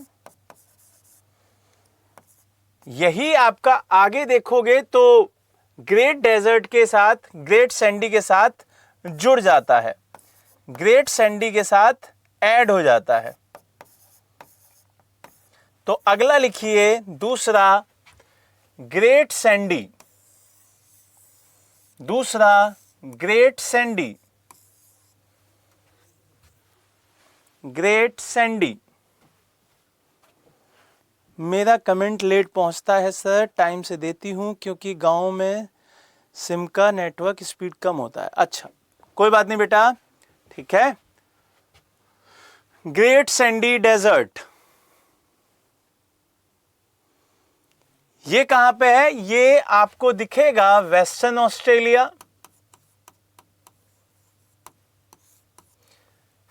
यही आपका आगे देखोगे तो ग्रेट डेजर्ट के साथ, ग्रेट सैंडी के साथ जुड़ जाता है, ग्रेट सैंडी के साथ ऐड हो जाता है। तो अगला लिखिए दूसरा ग्रेट सैंडी, दूसरा ग्रेट सैंडी, ग्रेट सैंडी। मेरा कमेंट लेट पहुंचता है सर, टाइम से देती हूं क्योंकि गांव में सिम का नेटवर्क स्पीड कम होता है। अच्छा कोई बात नहीं बेटा, ठीक है। ग्रेट सैंडी डेजर्ट ये कहां पे है? ये आपको दिखेगा वेस्टर्न ऑस्ट्रेलिया,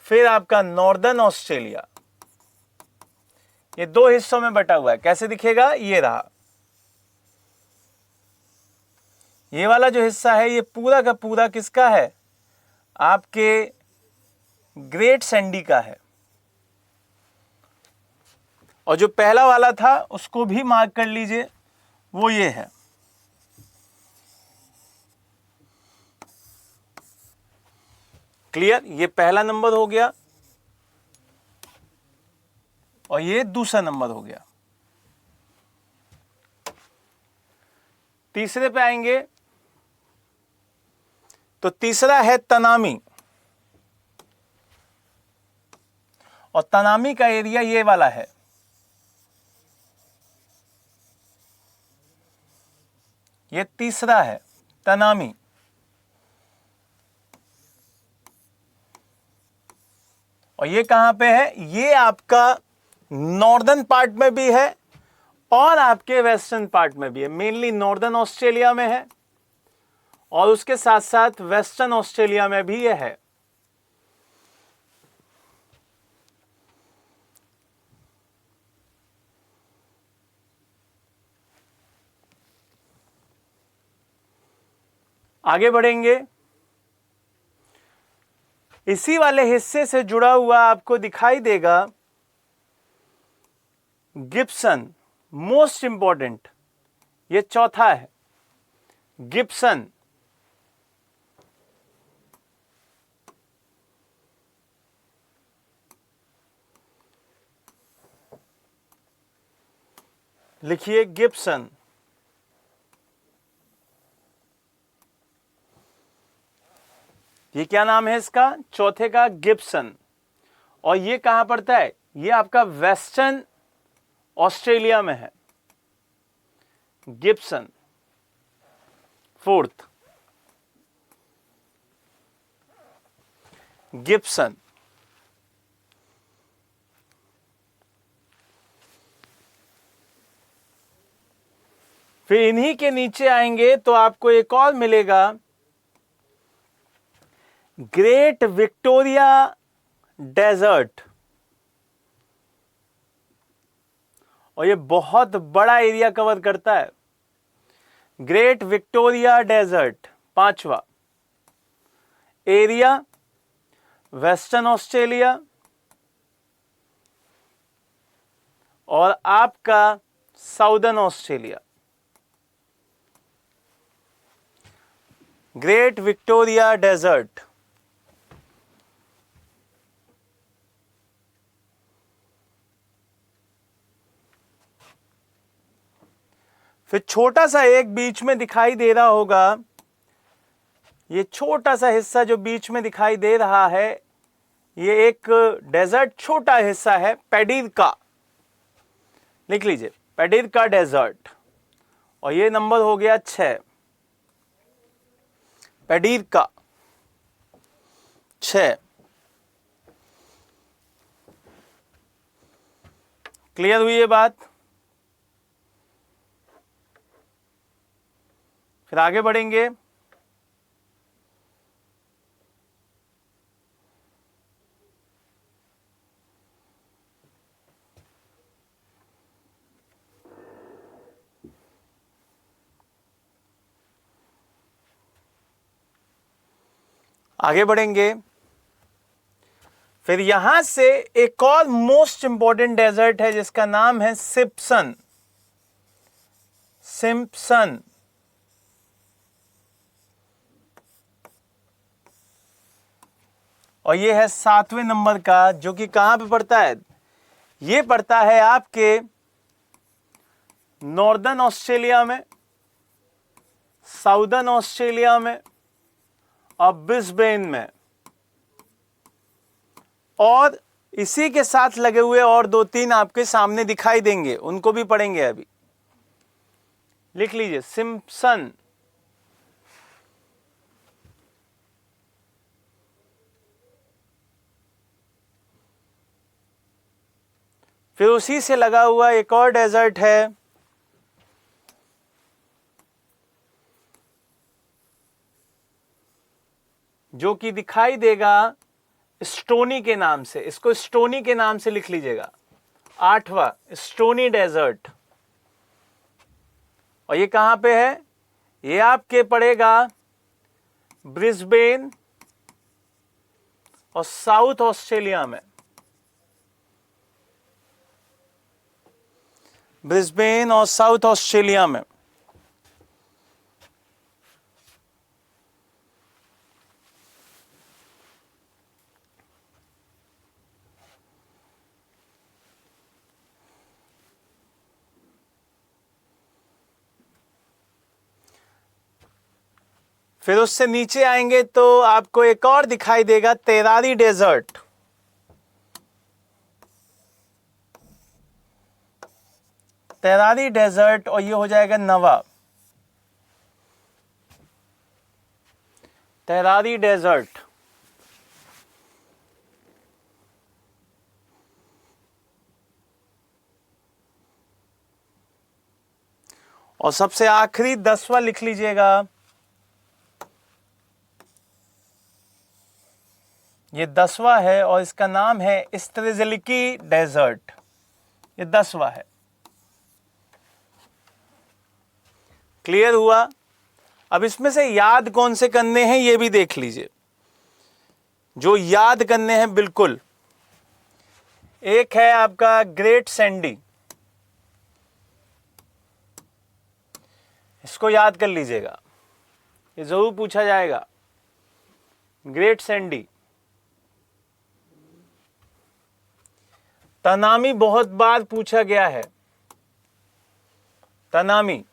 फिर आपका नॉर्दर्न ऑस्ट्रेलिया। ये दो हिस्सों में बटा हुआ है। कैसे दिखेगा? ये रहा, ये वाला जो हिस्सा है ये पूरा का पूरा किसका है? आपके ग्रेट सैंडी का है। और जो पहला वाला था उसको भी मार्क कर लीजिए, वो ये है। क्लियर? ये पहला नंबर हो गया और ये दूसरा नंबर हो गया। तीसरे पे आएंगे तो तीसरा है तनामी, और तनामी का एरिया ये वाला है। ये तीसरा है तनामी। और ये कहां पे है? ये आपका नॉर्दर्न पार्ट में भी है और आपके वेस्टर्न पार्ट में भी है। मेनली नॉर्दर्न ऑस्ट्रेलिया में है और उसके साथ साथ वेस्टर्न ऑस्ट्रेलिया में भी ये है। आगे बढ़ेंगे, इसी वाले हिस्से से जुड़ा हुआ आपको दिखाई देगा गिब्सन, मोस्ट इंपॉर्टेंट, ये चौथा है गिब्सन। लिखिए गिब्सन। ये क्या नाम है इसका? चौथे का गिब्सन। और ये कहां पड़ता है? ये आपका वेस्टर्न ऑस्ट्रेलिया में है गिब्सन, फोर्थ गिब्सन। फिर इन्हीं के नीचे आएंगे तो आपको एक और मिलेगा ग्रेट विक्टोरिया डेजर्ट, और ये बहुत बड़ा एरिया कवर करता है। ग्रेट विक्टोरिया डेजर्ट पांचवा एरिया, वेस्टर्न ऑस्ट्रेलिया और आपका Southern Australia. Great Victoria Desert. फिर छोटा सा एक बीच में दिखाई दे रहा होगा, ये छोटा सा हिस्सा जो बीच में दिखाई दे रहा है, ये एक डेजर्ट छोटा हिस्सा है पेडीर का। लिख लीजिए पेडीर का डेजर्ट, और ये नंबर हो गया 6, पेडीर का 6। क्लियर हुई ये बात? फिर आगे बढ़ेंगे, आगे बढ़ेंगे। फिर यहां से एक और मोस्ट इंपॉर्टेंट डेजर्ट है जिसका नाम है सिम्पसन, सिम्पसन। और ये है 7वें नंबर का, जो कि कहां पे पड़ता है? ये पड़ता है आपके नॉर्दर्न ऑस्ट्रेलिया में, साउदर्न ऑस्ट्रेलिया में और ब्रिस्बेन में। और इसी के साथ लगे हुए और 2-3 आपके सामने दिखाई देंगे, उनको भी पढ़ेंगे अभी। लिख लीजिए सिम्पसन। फिर उसी से लगा हुआ एक और डेजर्ट है, जो कि दिखाई देगा स्टोनी के नाम से। इसको स्टोनी के नाम से लिख लीजिएगा, 8वां स्टोनी डेजर्ट। और ये कहां पे है? ये आपके पड़ेगा ब्रिस्बेन और साउथ ऑस्ट्रेलिया में, ब्रिस्बेन और साउथ ऑस्ट्रेलिया में। फिर उससे नीचे आएंगे तो आपको एक और दिखाई देगा, तेरारी डेजर्ट। तेरारी डेजर्ट, और ये हो जाएगा नवा, तेरारी डेजर्ट। और सबसे आखिरी 10वां लिख लीजिएगा, ये 10वां है और इसका नाम है स्त्रिजलिकी डेजर्ट। ये 10वां है। क्लियर हुआ? अब इसमें से याद कौन से करने हैं ये भी देख लीजिए, जो याद करने हैं बिल्कुल। एक है आपका ग्रेट सैंडी, इसको याद कर लीजिएगा, ये जरूर पूछा जाएगा। Great Sandy. तनामी बहुत बार पूछा गया है, तनामी।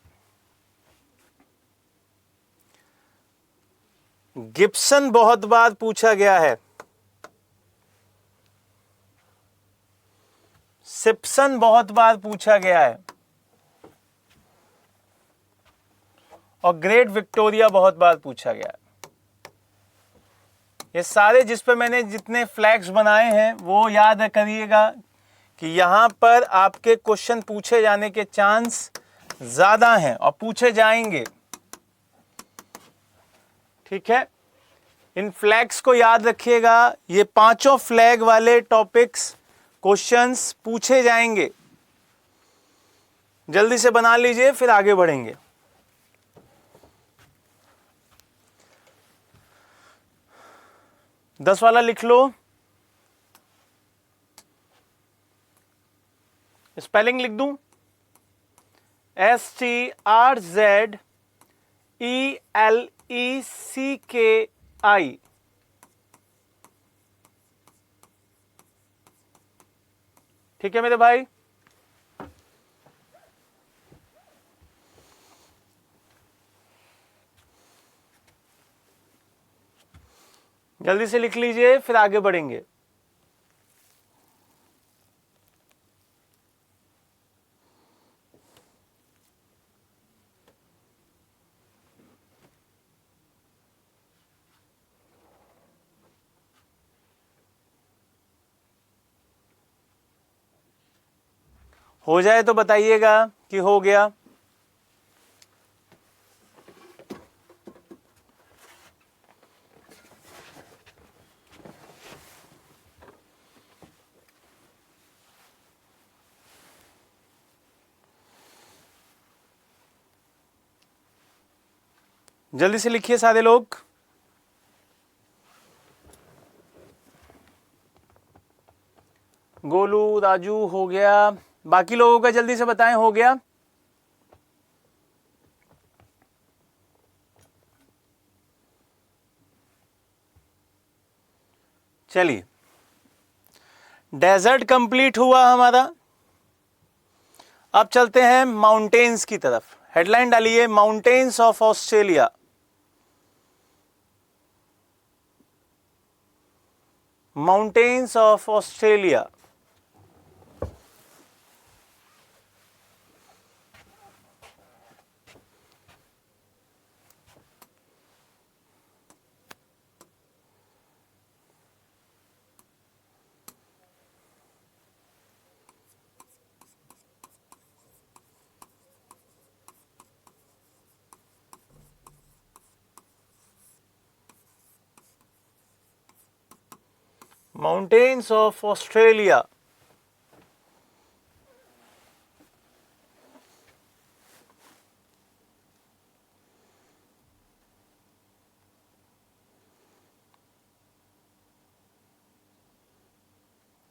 गिब्सन बहुत बार पूछा गया है, सिप्सन बहुत बार पूछा गया है, और ग्रेट विक्टोरिया बहुत बार पूछा गया है। ये सारे जिस पे मैंने जितने फ्लैग्स बनाए हैं वो याद करिएगा कि यहां पर आपके क्वेश्चन पूछे जाने के चांस ज्यादा हैं और पूछे जाएंगे। ठीक है, इन फ्लैग्स को याद रखिएगा। ये पांचों फ्लैग वाले टॉपिक्स क्वेश्चंस पूछे जाएंगे। जल्दी से बना लीजिए, फिर आगे बढ़ेंगे। दस वाला लिख लो। स्पेलिंग लिख दूं, STRZELECKI। ठीक है मेरे भाई? जल्दी से लिख लीजिए, फिर आगे बढ़ेंगे। हो जाए तो बताइएगा कि हो गया। जल्दी से लिखिए सारे लोग। गोलू, राजू हो गया। बाकी लोगों का जल्दी से बताएं, हो गया? चलिए, डेजर्ट कंप्लीट हुआ हमारा। अब चलते हैं माउंटेन्स की तरफ। हेडलाइन डालिए, mountains of Australia. Mountains of Australia. Mountains of Australia.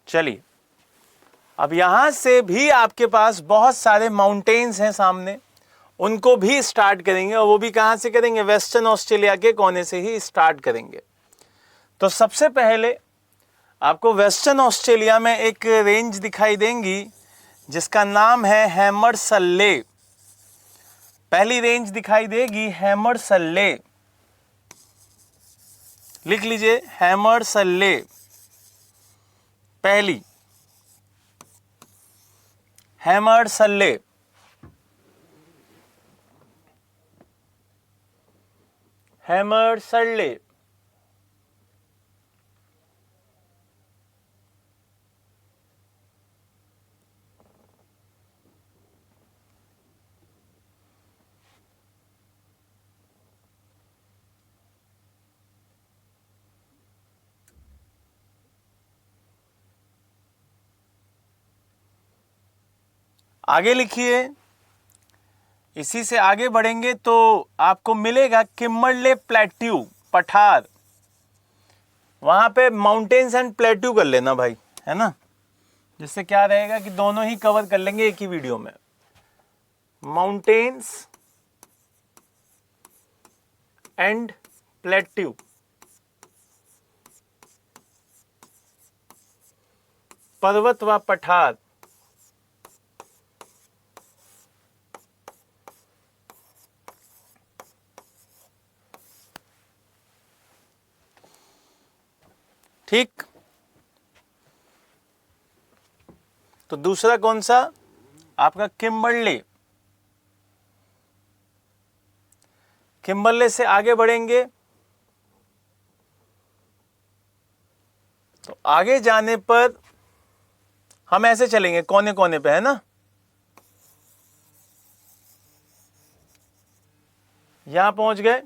चलिए, अब यहां से भी आपके पास बहुत सारे माउंटेन्स हैं सामने, उनको भी स्टार्ट करेंगे। और वो भी कहां से करेंगे? वेस्टर्न ऑस्ट्रेलिया के कोने से ही स्टार्ट करेंगे। तो सबसे पहले आपको वेस्टर्न ऑस्ट्रेलिया में एक रेंज दिखाई देंगी जिसका नाम है हैमरसले। पहली रेंज दिखाई देगी हैमरसले। लिख लीजिए हैमरसले पहली, हैमरसले। हैमरसले आगे लिखिए। इसी से आगे बढ़ेंगे तो आपको मिलेगा किम्बरले प्लेट्यू, पठार। वहां पे माउंटेन्स एंड प्लेट्यू कर लेना भाई, है ना, जिससे क्या रहेगा कि दोनों ही कवर कर लेंगे एक ही वीडियो में। माउंटेन्स एंड प्लेट्यू, पर्वत व पठार। ठीक, तो दूसरा कौन सा आपका किम्बरले। किम्बरले से आगे बढ़ेंगे तो आगे जाने पर हम ऐसे चलेंगे कोने कोने पे, है ना। यहां पहुंच गए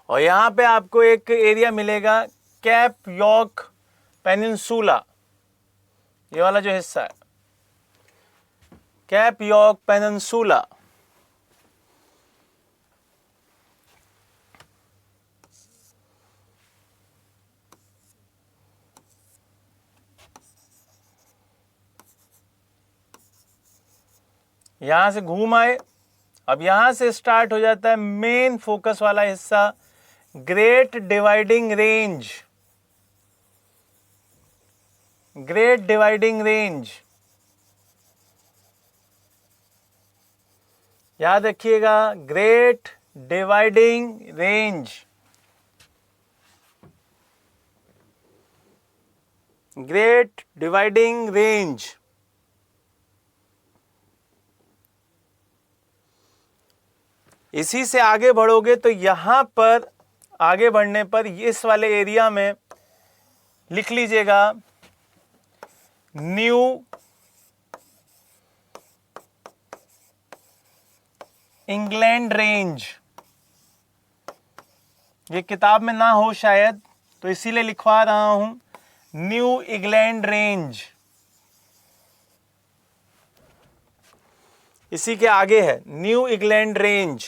और यहां पे आपको एक एरिया मिलेगा कैप यॉर्क पेनिनसुला, ये वाला जो हिस्सा है कैप यॉर्क पेनिनसुला। यहां से घूम आए, अब यहां से स्टार्ट हो जाता है मेन फोकस वाला हिस्सा, great dividing range. Great dividing range याद रखिएगा, great dividing range. Great dividing range. इसी से आगे बढ़ोगे तो यहां पर आगे बढ़ने पर इस वाले एरिया में लिख लीजिएगा न्यू इंग्लैंड रेंज। ये किताब में ना हो शायद, तो इसीलिए लिखवा रहा हूं न्यू इंग्लैंड रेंज। इसी के आगे है न्यू इंग्लैंड रेंज,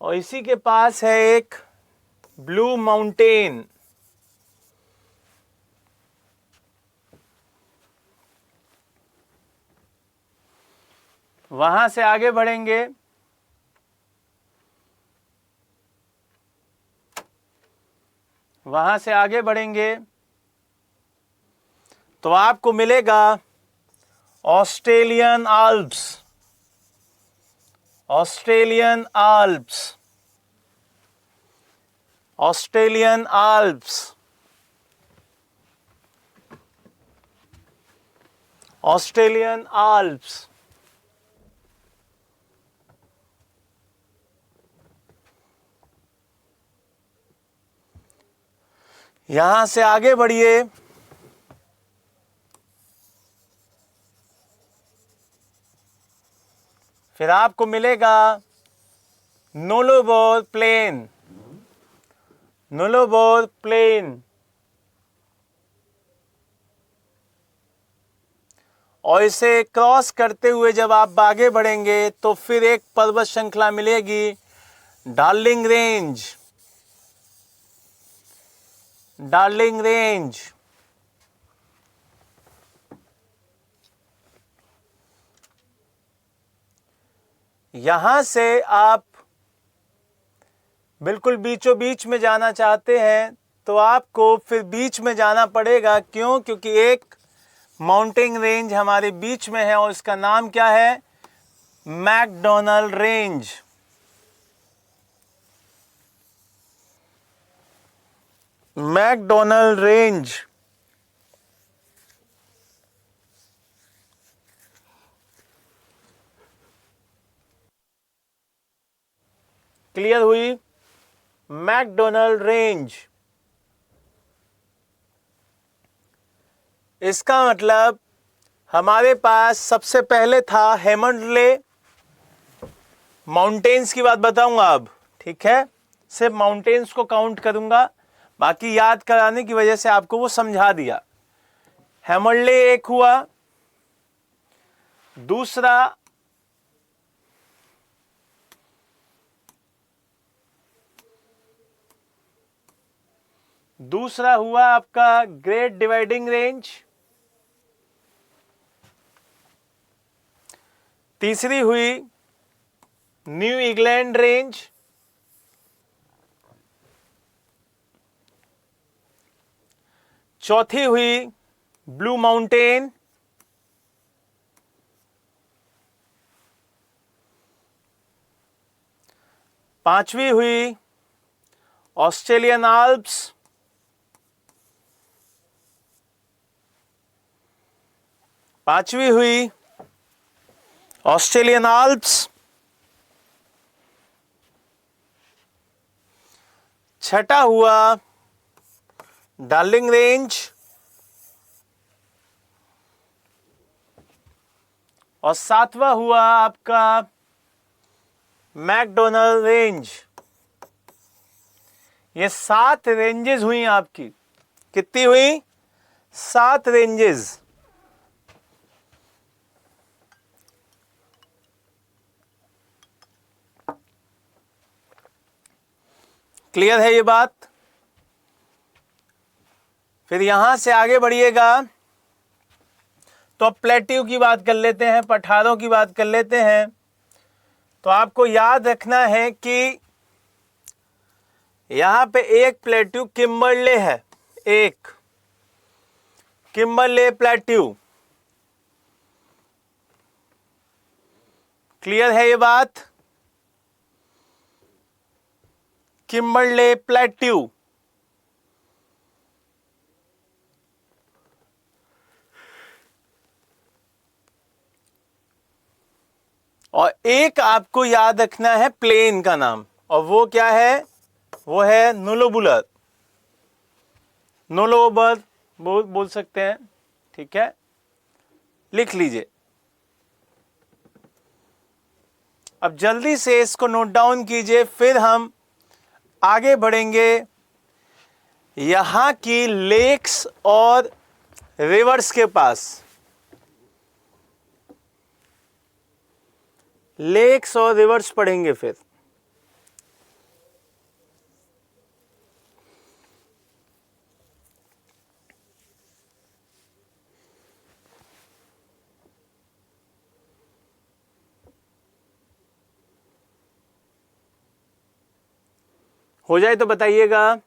और इसी के पास है एक ब्लू माउंटेन। वहां से आगे बढ़ेंगे वहां से आगे बढ़ेंगे तो आपको मिलेगा Australian Alps. Australian Alps, Australian Alps, Australian Alps. यहां से आगे बढ़िए, फिर आपको मिलेगा नुलुबोर प्लेन। नुलुबोर प्लेन, और इसे क्रॉस करते हुए जब आप आगे बढ़ेंगे तो फिर एक पर्वत श्रृंखला मिलेगी डार्लिंग रेंज। डार्लिंग रेंज, यहां से आप बिल्कुल बीचों बीच में जाना चाहते हैं तो आपको फिर बीच में जाना पड़ेगा। क्यों? क्योंकि एक माउंटेन रेंज हमारे बीच में है और इसका नाम क्या है? McDonald range. McDonald range, clear हुई? मैकडोनल्ड रेंज, इसका मतलब हमारे पास सबसे पहले था हेमंडले माउंटेन्स की बात बताऊंगा अब, ठीक है? सिर्फ माउंटेन्स को काउंट करूंगा, बाकी याद कराने की वजह से आपको वो समझा दिया। हेमंडले एक हुआ, दूसरा हुआ आपका ग्रेट डिवाइडिंग रेंज, तीसरी हुई न्यू इंग्लैंड रेंज, चौथी हुई ब्लू माउंटेन, पांचवी हुई ऑस्ट्रेलियन आल्प्स, छठा हुआ डार्लिंग रेंज, और सातवां हुआ आपका मैकडोनल्ड रेंज। ये 7 रेंजेस हुई आपकी। कितनी हुई? 7 रेंजेस। क्लियर है ये बात? फिर यहां से आगे बढ़िएगा तो अब प्लेट्यू की बात कर लेते हैं, पठारों की बात कर लेते हैं। तो आपको याद रखना है कि यहां पे एक प्लेट्यू किम्बरले है, एक किम्बरले प्लेट्यू। क्लियर है ये बात? Kimberley Plateau. और एक आपको याद रखना है प्लेन का नाम, और वो क्या है? वो है नुलोबुलर। नुलोबर बोल सकते हैं, ठीक है? लिख लीजिए। अब जल्दी से इसको नोट डाउन कीजिए, फिर हम आगे बढ़ेंगे यहां की लेक्स और रिवर्स के पास। लेक्स और रिवर्स पढ़ेंगे फिर। हो जाए तो बताइएगा।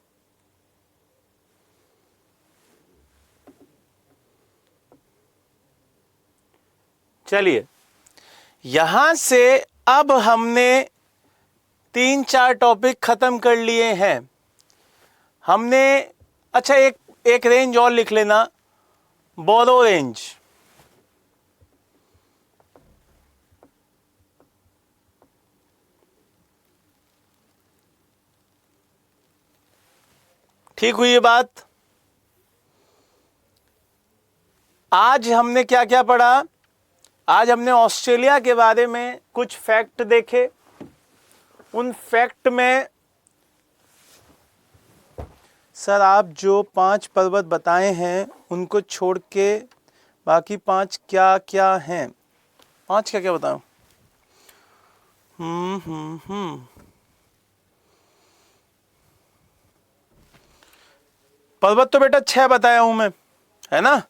चलिए, यहां से अब हमने 3-4 टॉपिक खत्म कर लिए हैं। हमने अच्छा एक रेंज और लिख लेना, बोरो रेंज। ठीक हुई ये बात? आज हमने क्या क्या पढ़ा? आज हमने ऑस्ट्रेलिया के बारे में कुछ फैक्ट देखे। उन फैक्ट में सर आप जो 5 पर्वत बताए हैं उनको छोड़ के बाकी 5 क्या क्या हैं? 5 क्या क्या बताऊं? पर्वत तो बेटा 6 बताया हूं मैं, है ना?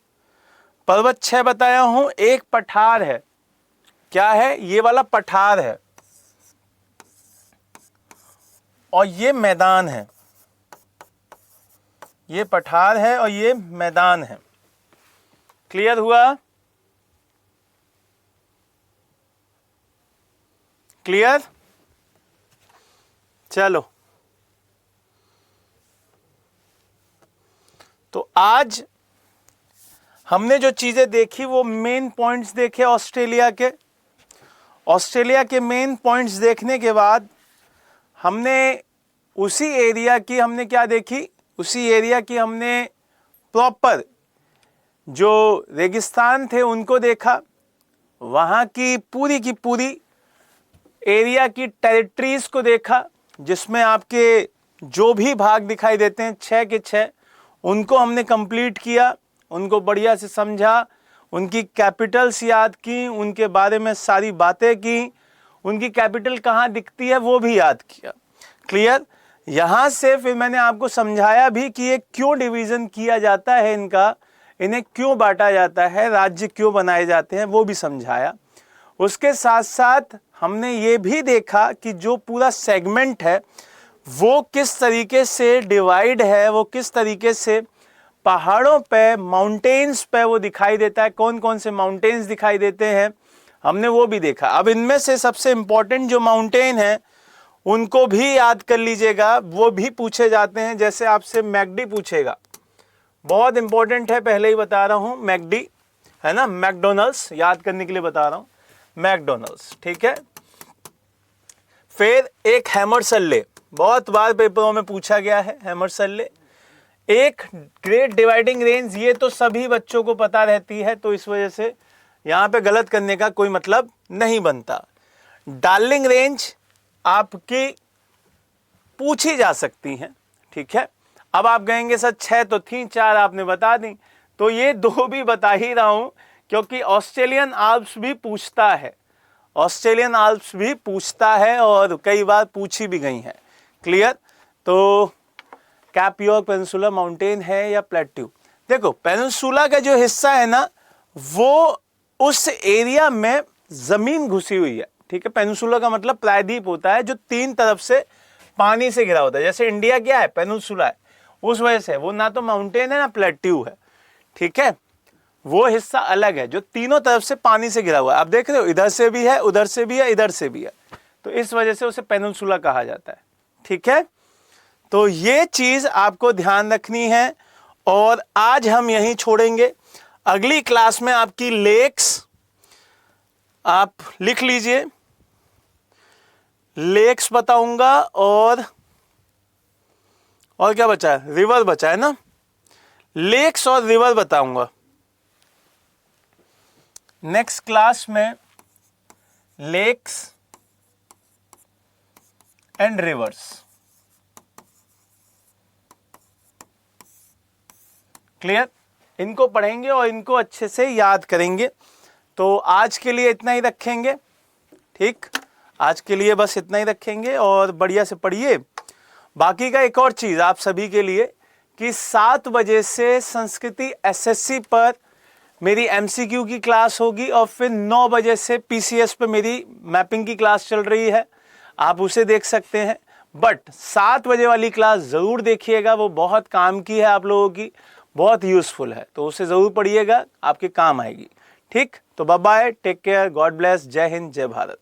पर्वत 6 बताया हूं। एक पठार है। क्या है? ये वाला पठार है, और ये मैदान है। ये पठार है और ये मैदान है। क्लियर हुआ? क्लियर? चलो, आज हमने जो चीजें देखी वो मेन पॉइंट्स देखे ऑस्ट्रेलिया के। ऑस्ट्रेलिया के मेन पॉइंट्स देखने के बाद हमने उसी एरिया की हमने क्या देखी, उसी एरिया की हमने प्रॉपर जो रेगिस्तान थे उनको देखा, वहाँ की पूरी एरिया की टेरिटरीज को देखा, जिसमें आपके जो भी भाग दिखाई देते हैं 6 के 6 उनको हमने कंप्लीट किया, उनको बढ़िया से समझा, उनकी कैपिटल्स याद की, उनके बारे में सारी बातें की, उनकी कैपिटल कहाँ दिखती है वो भी याद किया। क्लियर। यहाँ से फिर मैंने आपको समझाया भी कि ये क्यों डिवीज़न किया जाता है, इन्हें क्यों बांटा जाता है, राज्य क्यों बनाए जाते हैं, वो भी समझाया। उसके साथ साथ हमने ये भी देखा कि जो पूरा सेगमेंट है वो किस तरीके से डिवाइड है, वो किस तरीके से पहाड़ों पे, माउंटेन्स पे वो दिखाई देता है, कौन कौन से माउंटेन्स दिखाई देते हैं, हमने वो भी देखा। अब इनमें से सबसे इंपॉर्टेंट जो माउंटेन है उनको भी याद कर लीजिएगा, वो भी पूछे जाते हैं। जैसे आपसे मैकडी पूछेगा, बहुत इंपॉर्टेंट है, पहले ही बता रहा हूं, मैकडी है ना, मैकडोनल्ड्स, याद करने के लिए बता रहा हूं, मैकडोनल्ड्स, ठीक है। फिर एक हैमरसल्ले, बहुत बार पेपरों में पूछा गया है हैमरसल्ले। एक ग्रेट डिवाइडिंग रेंज, ये तो सभी बच्चों को पता रहती है, तो इस वजह से यहाँ पे गलत करने का कोई मतलब नहीं बनता। डार्लिंग रेंज आपकी पूछी जा सकती हैं, ठीक है। अब आप कहेंगे सर 6 तो थी, 4 आपने बता दी, तो ये 2 भी बता ही रहा हूं, क्योंकि ऑस्ट्रेलियन आल्प्स भी पूछता है, ऑस्ट्रेलियन आल्प्स भी पूछता है और कई बार पूछी भी गई है। क्लियर। तो कैप यॉर्क पेनिनसुला माउंटेन है या प्लेट्यू, देखो पेनिनसुला का जो हिस्सा है ना वो उस एरिया में जमीन घुसी हुई है, ठीक है। पेनिनसुला का मतलब प्रायद्वीप होता है जो 3 तरफ से पानी से घिरा होता है। जैसे इंडिया क्या है, पेनिनसुला है, उस वजह से वो ना तो माउंटेन है ना प्लेट्यू है, ठीक है। वो हिस्सा अलग है जो तीनों तरफ से पानी से घिरा हुआ है। आप देख रहे हो, इधर से भी है, उधर से भी है, इधर से भी है, तो इस वजह से उसे पेनिनसुला कहा जाता है, ठीक है। तो ये चीज आपको ध्यान रखनी है और आज हम यहीं छोड़ेंगे। अगली क्लास में आपकी लेक्स आप लिख लीजिए, लेक्स बताऊंगा और क्या बचा है, रिवर बचा है ना, लेक्स और रिवर बताऊंगा नेक्स्ट क्लास में, लेक्स एंड रिवर्स। क्लियर। इनको पढ़ेंगे और इनको अच्छे से याद करेंगे। तो आज के लिए इतना ही रखेंगे, ठीक, आज के लिए बस इतना ही रखेंगे और बढ़िया से पढ़िए। बाकी का एक और चीज़ आप सभी के लिए कि 7 बजे से संस्कृति एसएससी पर मेरी एमसीक्यू की क्लास होगी और फिर 9 बजे से पीसीएस पे मेरी मैपिंग की क्लास चल रही है, आप उसे देख सकते हैं। बट 7 बजे वाली क्लास ज़रूर देखिएगा, वो बहुत काम की है, आप लोगों की बहुत यूज़फुल है, तो उसे ज़रूर पढ़िएगा, आपके काम आएगी। ठीक, तो bye bye, take care, God bless, जय हिंद, जय भारत।